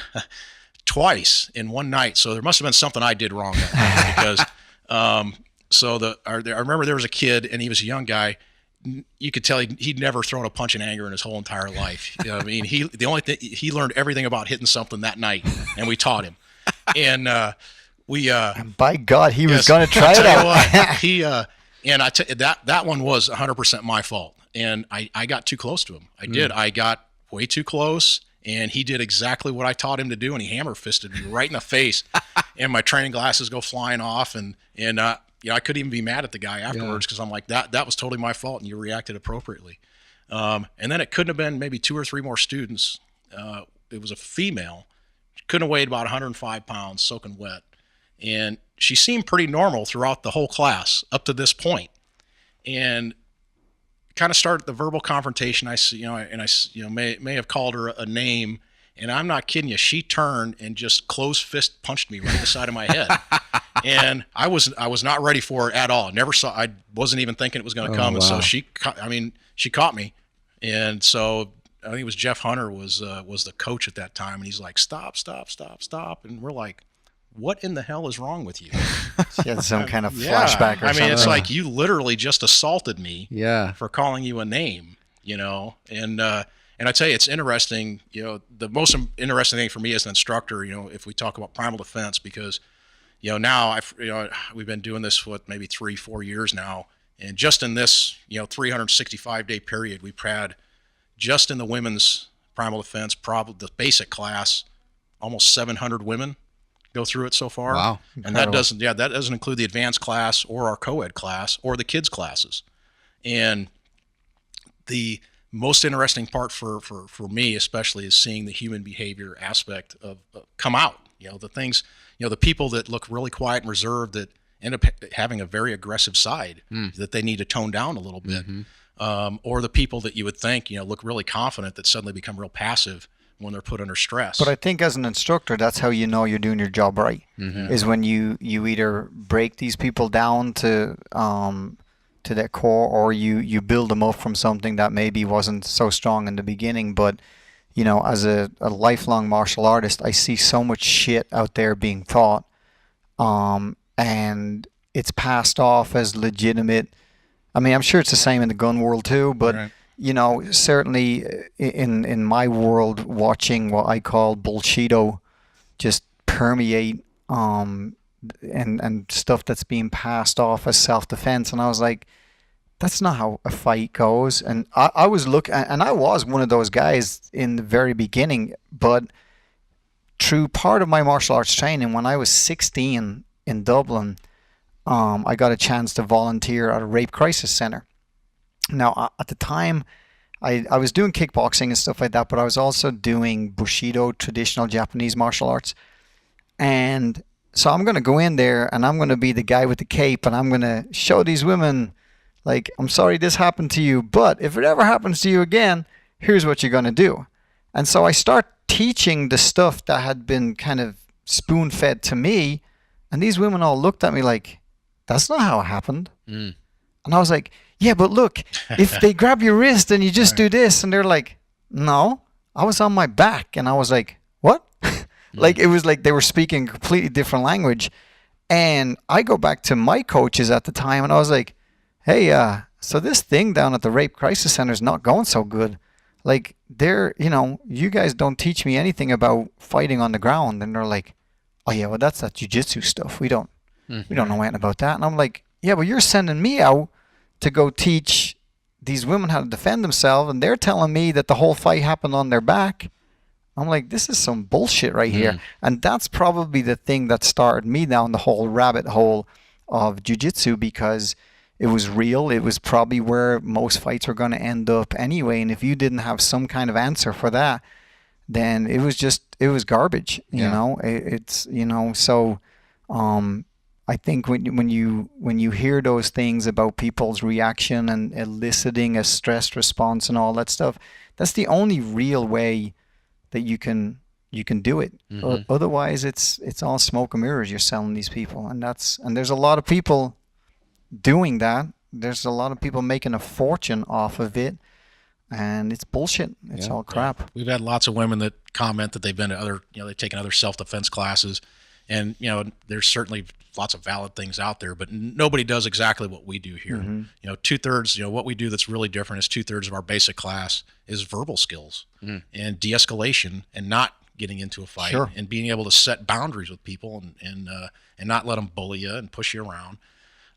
twice in one night. So there must have been something I did wrong that night because, I remember there was a kid and he was a young guy. You could tell he'd never thrown a punch in anger in his whole entire life. He learned everything about hitting something that night, and we taught him. And by God, he was going to try it out. That one was 100% my fault. And I got too close to him. I did. I got way too close. And he did exactly what I taught him to do, and he hammer fisted me right in the face, and my training glasses go flying off, and I couldn't even be mad at the guy afterwards because I'm like, that was totally my fault, and you reacted appropriately. And then it couldn't have been maybe 2 or 3 more students. It was a female, couldn't have weighed about 105 pounds, soaking wet, and she seemed pretty normal throughout the whole class up to this point, and kind of started the verbal confrontation. I may have called her a name, and I'm not kidding you. She turned and just closed fist punched me right in the side of my head, and I was not ready for it at all. I wasn't even thinking it was going to come, and so she caught me, and so I think it was Jeff Hunter was the coach at that time, and he's like, stop, and we're like, what in the hell is wrong with you? She had some kind of flashback or something. It's like you literally just assaulted me for calling you a name, and I tell you, it's interesting, the most interesting thing for me as an instructor, if we talk about primal defense, because, now we've been doing this for maybe 3-4 years now. And just in this, 365-day period, we've had just in the women's primal defense, probably the basic class, almost 700 women go through it so far. Wow. And that doesn't include the advanced class or our co-ed class or the kids classes. And the most interesting part for me especially is seeing the human behavior aspect of come out, the things, the people that look really quiet and reserved that end up having a very aggressive side that they need to tone down a little bit. Or the people that you would think, look really confident that suddenly become real passive when they're put under stress. But I think as an instructor, that's how you know you're doing your job right. Is when you either break these people down to their core, or you build them up from something that maybe wasn't so strong in the beginning. But as a lifelong martial artist, I see so much shit out there being taught, and it's passed off as legitimate. I mean, I'm sure it's the same in the gun world too, but Right. Certainly in my world, watching what I call bullshito just permeate, and stuff that's being passed off as self-defense, and I was like, that's not how a fight goes. And I was looking, and I was one of those guys in the very beginning, but through part of my martial arts training, when I was 16 in Dublin, I got a chance to volunteer at a rape crisis center. Now, at the time, I was doing kickboxing and stuff like that, but I was also doing Bushido, traditional Japanese martial arts. And so I'm going to go in there, and I'm going to be the guy with the cape, and I'm going to show these women, like, I'm sorry this happened to you, but if it ever happens to you again, here's what you're going to do. And so I start teaching the stuff that had been kind of spoon-fed to me, and these women all looked at me like, that's not how it happened. And I was like, yeah, but look, if they grab your wrist and you just do this, and they're like, no, I was on my back. And I was like, what? Like, it was like they were speaking a completely different language. And I go back to my coaches at the time, and I was like, hey, so this thing down at the Rape Crisis Center is not going so good. Like, you guys don't teach me anything about fighting on the ground. And they're like, oh yeah, well, that's that jiu-jitsu stuff. We don't know anything about that. And I'm like, yeah, but you're sending me out to go teach these women how to defend themselves, and they're telling me that the whole fight happened on their back. I'm like, this is some bullshit right here. And that's probably the thing that started me down the whole rabbit hole of jiu-jitsu, because it was real. It was probably where most fights were going to end up anyway. And if you didn't have some kind of answer for that, then it was garbage, you know. So I think when you hear those things about people's reaction and eliciting a stress response and all that stuff, that's the only real way that you can do it. Otherwise, it's all smoke and mirrors. You're selling these people, and there's a lot of people doing that. There's a lot of people making a fortune off of it, and it's bullshit. It's all crap. Yeah. We've had lots of women that comment that they've been to other, they've taken other self-defense classes, and there's certainly lots of valid things out there, but nobody does exactly what we do here. 2/3, what we do that's really different is 2/3 of our basic class is verbal skills and de-escalation, and not getting into a fight, and being able to set boundaries with people and not let them bully you and push you around.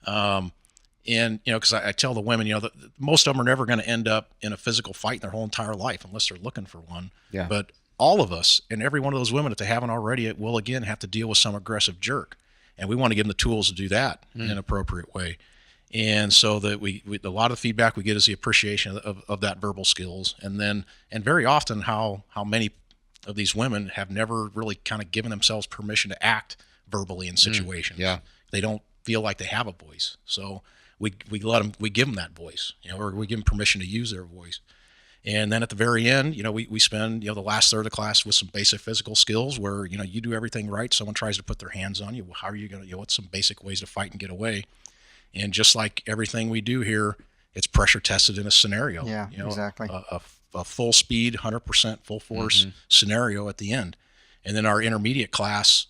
Because I tell the women, most of them are never going to end up in a physical fight in their whole entire life unless they're looking for one. Yeah. But all of us, and every one of those women, if they haven't already, will again have to deal with some aggressive jerk. And we want to give them the tools to do that in an appropriate way. And so that we a lot of the feedback we get is the appreciation of that verbal skills. And very often how many of these women have never really kind of given themselves permission to act verbally in situations. They don't feel like they have a voice. So we give them that voice, or we give them permission to use their voice. And then at the very end, we spend, the last third of the class with some basic physical skills where, you do everything right. Someone tries to put their hands on you. How are you going to, what's some basic ways to fight and get away? And just like everything we do here, it's pressure tested in a scenario. Yeah, exactly. A full speed, 100% full force scenario at the end. And then our intermediate class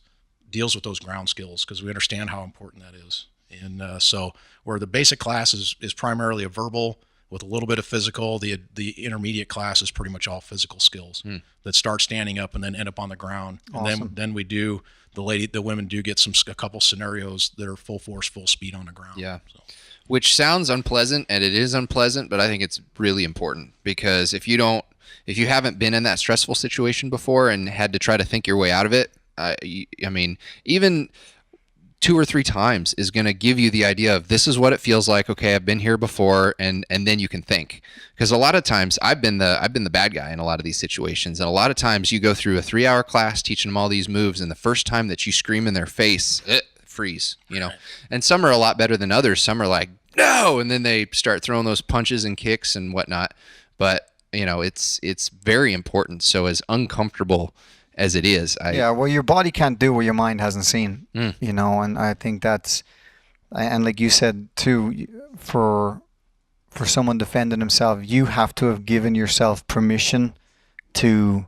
deals with those ground skills because we understand how important that is. And so where the basic class is primarily a verbal with a little bit of physical, the intermediate class is pretty much all physical skills that start standing up and then end up on the ground. Awesome. And then we do, the women do get a couple scenarios that are full force, full speed on the ground. Yeah. So. Which sounds unpleasant, and it is unpleasant, but I think it's really important because if you haven't been in that stressful situation before and had to try to think your way out of it, I mean, even 2 or 3 times is going to give you the idea of this is what it feels like. Okay, I've been here before, and then you can think. Because a lot of times I've been the bad guy in a lot of these situations, and a lot of times you go through a 3-hour class teaching them all these moves, and the first time that you scream in their face, freeze, Right. And some are a lot better than others. Some are like, no, and then they start throwing those punches and kicks and whatnot. But it's very important. So as uncomfortable as it is, well, your body can't do what your mind hasn't seen, and I think that's, and like you said too, for someone defending himself, you have to have given yourself permission to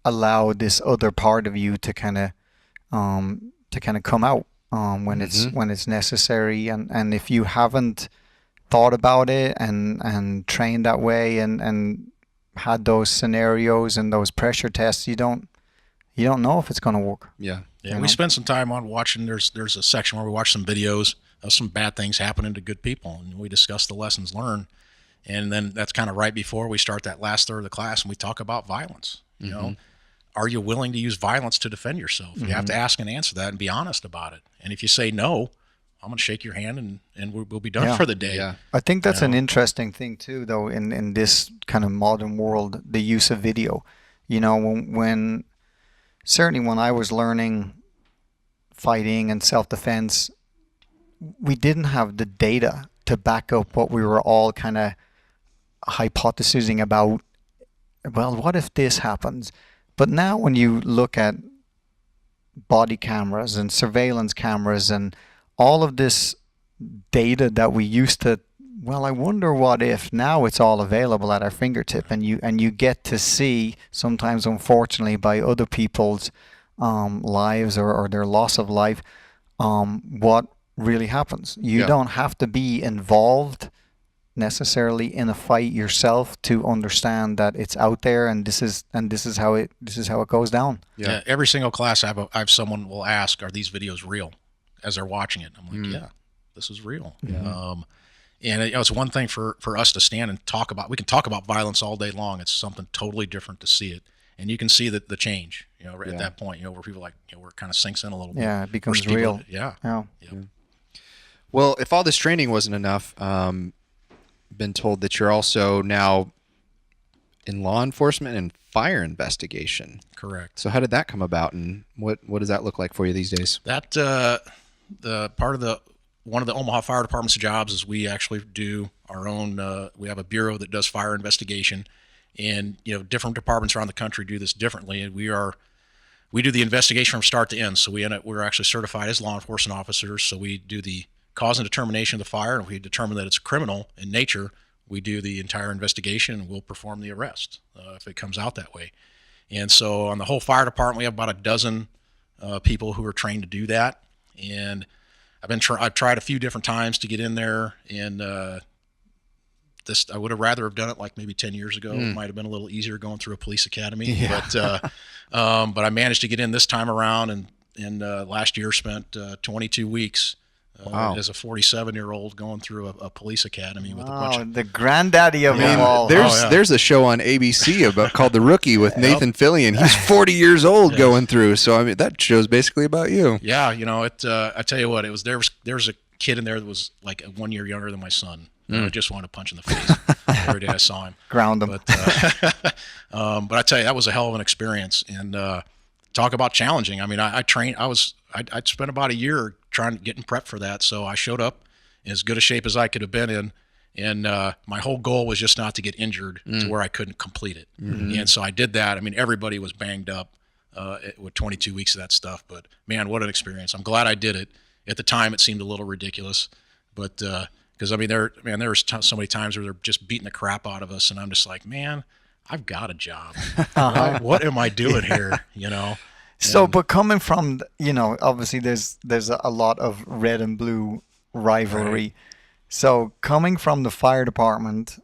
allow this other part of you to kind of come out when it's necessary, and if you haven't thought about it and trained that way and had those scenarios and those pressure tests, you don't know if it's going to work. Yeah. We spend some time on watching. There's a section where we watch some videos of some bad things happening to good people, and we discuss the lessons learned. And then that's kind of right before we start that last third of the class, and we talk about violence. Are you willing to use violence to defend yourself? You have to ask and answer that and be honest about it. And if you say no, I'm going to shake your hand and we'll be done for the day. Yeah. I think that's an interesting thing too, though, in this kind of modern world, the use of video. When I was learning fighting and self-defense, we didn't have the data to back up what we were all kind of hypothesizing about, well, what if this happens? But now when you look at body cameras and surveillance cameras and all of this data that we used to, well, I wonder what if, now it's all available at our fingertip, and you get to see, sometimes unfortunately by other people's lives or their loss of life, what really happens. You don't have to be involved necessarily in a fight yourself to understand that it's out there, and this is how it goes down. Yeah. Every single class I have someone will ask, are these videos real, as they're watching it? I'm like, yeah, this is real. And it's one thing for us to stand and talk about. We can talk about violence all day long. It's something totally different to see it, and you can see the change. At that point, where people where it kind of sinks in a little bit. Yeah, it becomes real. Yeah. Well, if all this training wasn't enough, been told that you're also now in law enforcement and fire investigation. Correct. So how did that come about, and what does that look like for you these days? That the part of one of the Omaha Fire Department's jobs is we actually do our own. We have a bureau that does fire investigation, and different departments around the country do this differently. And we do the investigation from start to end. So we're actually certified as law enforcement officers. So we do the cause and determination of the fire, and if we determine that it's criminal in nature, we do the entire investigation and we'll perform the arrest if it comes out that way. And so on the whole fire department, we have about a dozen people who are trained to do that. And I've tried a few different times to get in there, and I would have rather have done it like maybe 10 years ago. It might have been a little easier going through a police academy, but I managed to get in this time around, and last year spent 22 weeks as a 47-year-old going through a police academy with a bunch of... the granddaddy of them all. There's a show on ABC called The Rookie with Nathan Fillion. He's 40 years old going through. So I mean, that show's basically about you. Yeah, I tell you what, there was a kid in there that was like 1 year younger than my son. I just wanted to punch in the face every day I saw him. Ground him. But I tell you, that was a hell of an experience. And talk about challenging. I mean, I trained. I'd spent about a year getting prepped for that. So I showed up in as good a shape as I could have been in. And my whole goal was just not to get injured to where I couldn't complete it. And so I did that. I mean, everybody was banged up with 22 weeks of that stuff. But man, what an experience. I'm glad I did it. At the time, it seemed a little ridiculous. But because, I mean, there was so many times where they're just beating the crap out of us. And I'm just like, man, I've got a job. What am I doing here? So, but coming from, obviously there's a lot of red and blue rivalry. Right. So coming from the fire department,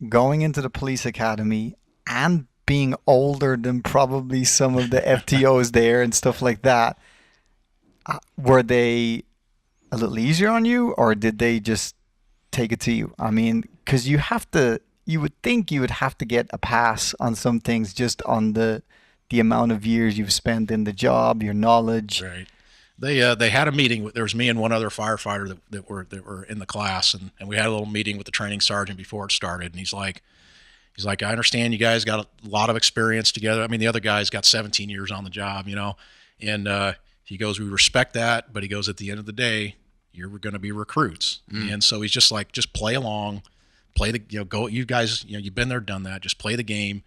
going into the police academy, and being older than probably some of the FTOs there and stuff like that, were they a little easier on you, or did they just take it to you? I mean, because you would think you would have to get a pass on some things just on the amount of years you've spent in the job, your knowledge. Right. They had a meeting. There was me and one other firefighter that were in the class, and we had a little meeting with the training sergeant before it started. And he's like, I understand you guys got a lot of experience together. I mean, the other guy's got 17 years on the job, and he goes, we respect that, but he goes, at the end of the day, you're going to be recruits. And so he's just like, just play along, go, you guys, you've been there, done that, just play the game.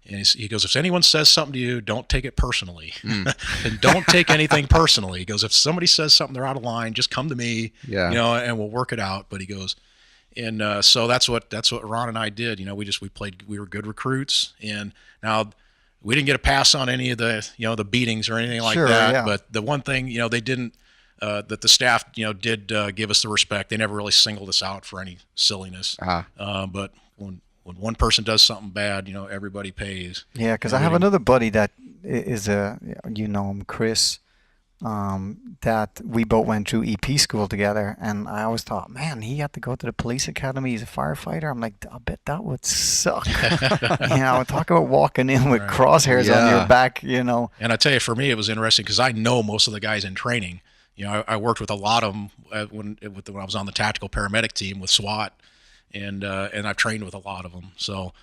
And he goes, if anyone says something to you, don't take it personally. And don't take anything personally. He goes, if somebody says something, they're out of line, just come to me, and we'll work it out. But he goes, and so that's what Ron and I did. We were good recruits. And now we didn't get a pass on any of the, the beatings or anything like that. Yeah. But the one thing, they didn't, that the staff, did give us the respect. They never really singled us out for any silliness. But when one person does something bad, everybody pays. Yeah, because I have another buddy that is him, Chris, that we both went through EP school together, and I always thought, man, he had to go to the police academy. He's a firefighter. I'm like, I bet that would suck. Talk about walking in with crosshairs on your back, And I tell you, for me, it was interesting because I know most of the guys in training. I worked with a lot of them when I was on the tactical paramedic team with SWAT. And I've trained with a lot of them. So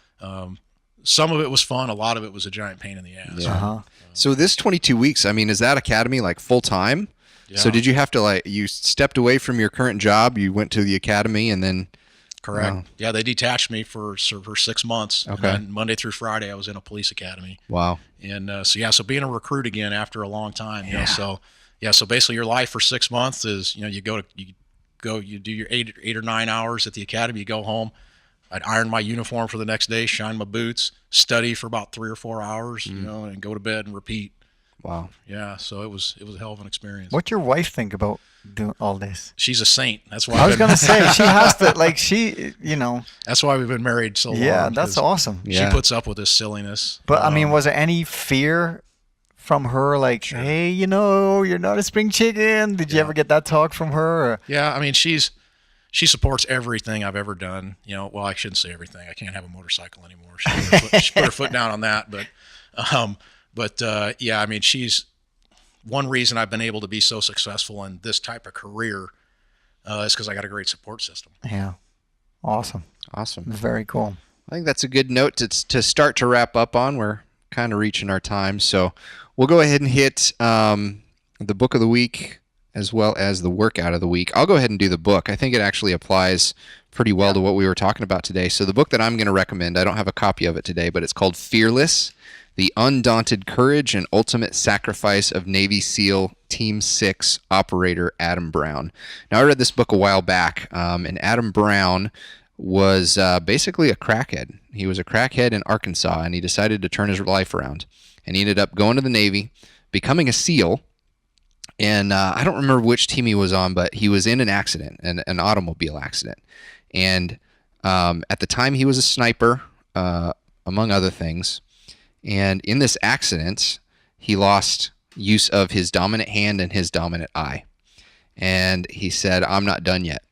some of it was fun. A lot of it was a giant pain in the ass. Yeah. So this 22 weeks, I mean, is that academy like full time? Yeah. So did you have to you stepped away from your current job, you went to the academy, and then Correct. Wow. Yeah, they detached me for 6 months. Okay. And then Monday through Friday, I was in a police academy. Wow. And so being a recruit again after a long time, Yeah. so basically your life for 6 months is, you do your 8 or 9 hours at the academy, you go home. I'd iron my uniform for the next day, shine my boots, study for about 3 or 4 hours, and go to bed and repeat. Wow. Yeah, so it was a hell of an experience. What's your wife think about doing all this? She's a saint. That's why I was gonna say she has to That's why we've been married so long. Yeah, that's 'cause awesome. Yeah. She puts up with this silliness. But I mean, was there any fear from her, like, Sure. hey, you're not a spring chicken? Did you ever get that talk from her? Or? Yeah, I mean, she supports everything I've ever done. Well, I shouldn't say everything. I can't have a motorcycle anymore. She put her foot down on that. But yeah, I mean, she's one reason I've been able to be so successful in this type of career is because I got a great support system. Yeah, awesome. Awesome. Very cool. I think that's a good note to start to wrap up on. We're kind of reaching our time, so we'll go ahead and hit the book of the week as well as the workout of the week. I'll go ahead and do the book. I think it actually applies pretty well to what we were talking about today. So the book that I'm going to recommend, I don't have a copy of it today, but it's called Fearless: The Undaunted Courage and Ultimate Sacrifice of Navy SEAL Team 6 Operator Adam Brown. Now, I read this book a while back, and Adam Brown was basically a crackhead. He was a crackhead in Arkansas, and he decided to turn his life around. And he ended up going to the Navy, becoming a SEAL, and I don't remember which team he was on, but he was in an accident, an automobile accident. And at the time, he was a sniper, among other things. And in this accident, he lost use of his dominant hand and his dominant eye. And he said, I'm not done yet.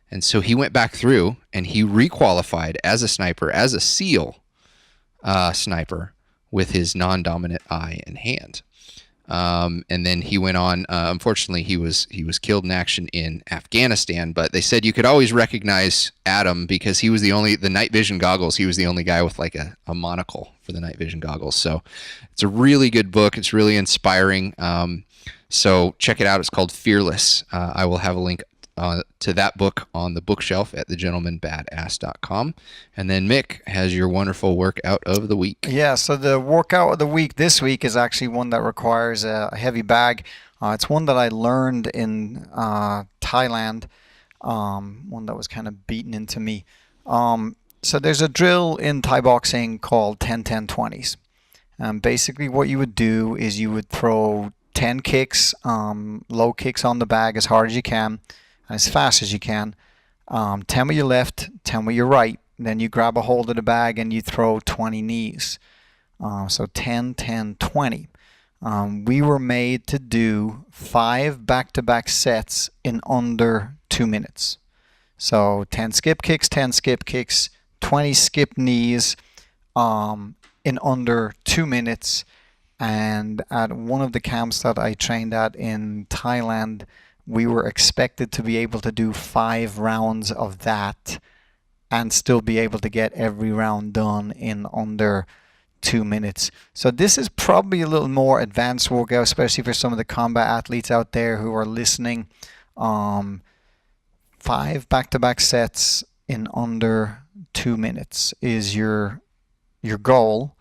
And so he went back through and he requalified as a sniper, as a SEAL sniper with his non-dominant eye and hand. And then he went on. Unfortunately, he was killed in action in Afghanistan. But they said you could always recognize Adam because he was the night vision goggles. He was the only guy with like a monocle for the night vision goggles. So it's a really good book. It's really inspiring. So check it out. It's called Fearless. I will have a link to that book on the bookshelf at thegentlemanbadass.com. And then Mick has your wonderful workout of the week. Yeah, so the workout of the week this week is actually one that requires a heavy bag. It's one that I learned in Thailand, one that was kind of beaten into me. So there's a drill in Thai boxing called 10-10-20s. Basically what you would do is you would throw 10 kicks, low kicks on the bag as hard as you can, as fast as you can, 10 with your left, 10 with your right. Then you grab a hold of the bag and you throw 20 knees. So 10, 10, 20. We were made to do 5 back-to-back sets in under 2 minutes. So 10 skip kicks, 20 skip knees in under 2 minutes. And at one of the camps that I trained at in Thailand, we were expected to be able to do 5 rounds of that and still be able to get every round done in under 2 minutes. So this is probably a little more advanced workout, especially for some of the combat athletes out there who are listening. 5 back-to-back sets in under 2 minutes is your goal.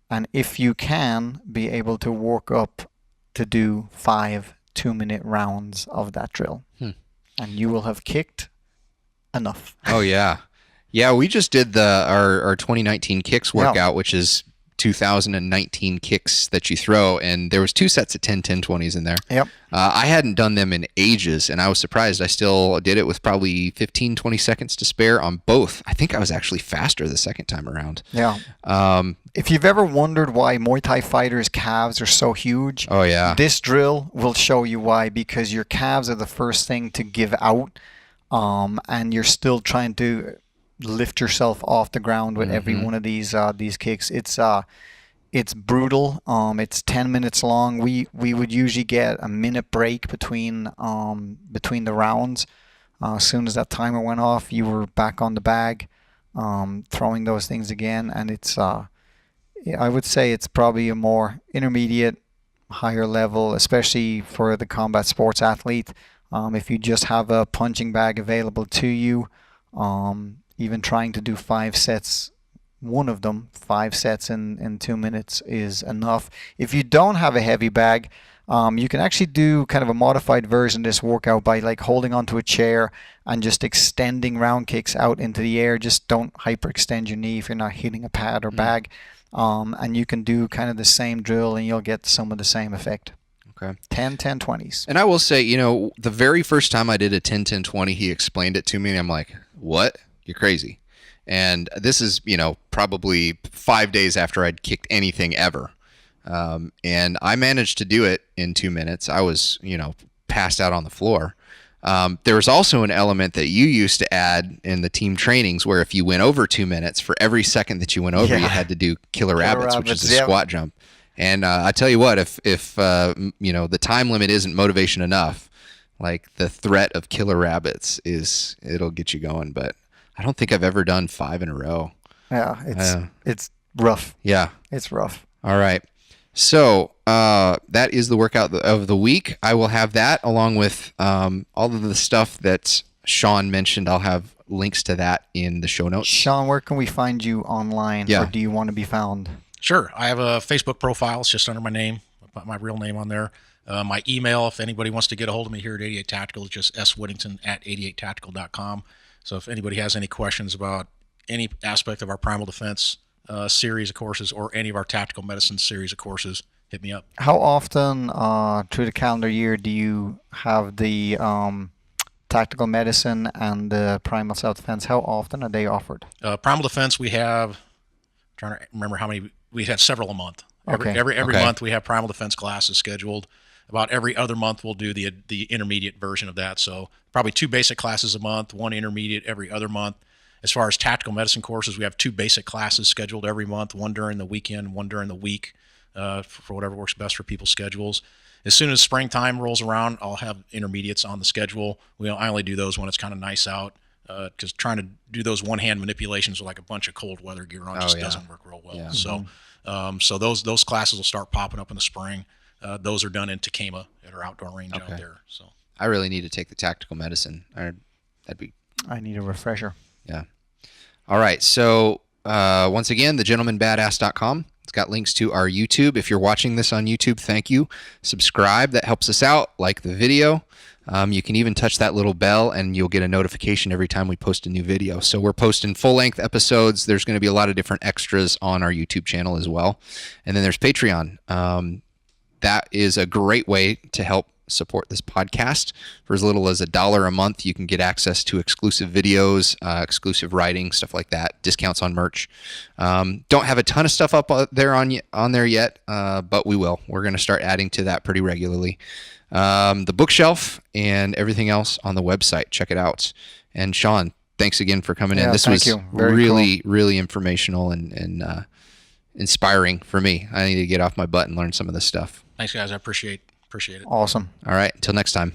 And if you can be able to work up to do 5 2-minute rounds of that drill, and you will have kicked enough. Oh yeah, yeah. We just did our 2019 kicks workout, which is 2019 kicks that you throw, and there was 2 sets of 10-10-20s in there. Yep. I hadn't done them in ages, and I was surprised. I still did it with probably 15-20 seconds to spare on both. I think I was actually faster the second time around. Yeah. If you've ever wondered why Muay Thai fighters' calves are so huge, oh yeah, this drill will show you why, because your calves are the first thing to give out, and you're still trying to lift yourself off the ground with every one of these kicks. It's brutal. It's 10 minutes long. We would usually get a minute break between the rounds. As soon as that timer went off, you were back on the bag, throwing those things again. And it's I would say it's probably a more intermediate, higher level, especially for the combat sports athlete. If you just have a punching bag available to you, even trying to do 5 sets, one of them, 5 sets in 2 minutes is enough. If you don't have a heavy bag, you can actually do kind of a modified version of this workout by like holding onto a chair and just extending round kicks out into the air. Just don't hyperextend your knee if you're not hitting a pad or bag. And you can do kind of the same drill and you'll get some of the same effect. Okay. 10, 10, 20s. And I will say, the very first time I did a 10, 10, 20, he explained it to me and I'm like, what? You're crazy. And this is, probably 5 days after I'd kicked anything ever. And I managed to do it in 2 minutes. I was, passed out on the floor. There was also an element that you used to add in the team trainings where if you went over 2 minutes, for every second that you went over, you had to do killer rabbits, which is a squat jump. And I tell you what, if the time limit isn't motivation enough, like the threat of killer rabbits it'll get you going. But I don't think I've ever done 5 in a row. Yeah, it's rough. Yeah. It's rough. All right. So that is the workout of the week. I will have that along with all of the stuff that Shawn mentioned. I'll have links to that in the show notes. Shawn, where can we find you online? Yeah. Or do you want to be found? Sure. I have a Facebook profile. It's just under my name. I put my real name on there. My email, if anybody wants to get a hold of me here at 88 Tactical, is just swittington@88tactical.com. So if anybody has any questions about any aspect of our Primal Defense series of courses or any of our Tactical Medicine series of courses, hit me up. How often through the calendar year do you have the Tactical Medicine and the Primal Self-Defense? How often are they offered? Primal Defense, we have, I'm trying to remember how many, we have several a month. Every month we have Primal Defense classes scheduled. About every other month we'll do the intermediate version of that. So probably 2 basic classes a month, 1 intermediate every other month. As far as Tactical Medicine courses, we have 2 basic classes scheduled every month, 1 during the weekend, 1 during the week, for whatever works best for people's schedules. As soon as springtime rolls around, I'll have intermediates on the schedule. I only do those when it's kind of nice out, because trying to do those one-hand manipulations with like a bunch of cold weather gear on doesn't work real well. Yeah. So, so those classes will start popping up in the spring. Those are done in Takema at our outdoor range out there. So I really need to take the Tactical Medicine. I need a refresher. Yeah. All right. So once again, thegentlemanbadass.com. It's got links to our YouTube. If you're watching this on YouTube, thank you. Subscribe. That helps us out. Like the video. You can even touch that little bell and you'll get a notification every time we post a new video. So we're posting full-length episodes. There's going to be a lot of different extras on our YouTube channel as well. And then there's Patreon. That is a great way to help support this podcast. For as little as $1 a month, you can get access to exclusive videos, exclusive writing, stuff like that, discounts on merch. Don't have a ton of stuff up there on there yet, but we will. We're going to start adding to that pretty regularly. The bookshelf and everything else on the website. Check it out. And Shawn, thanks again for coming in. This was really, really informational and inspiring for me. I need to get off my butt and learn some of this stuff. Thanks, guys. I appreciate it. Awesome. All right. Until next time.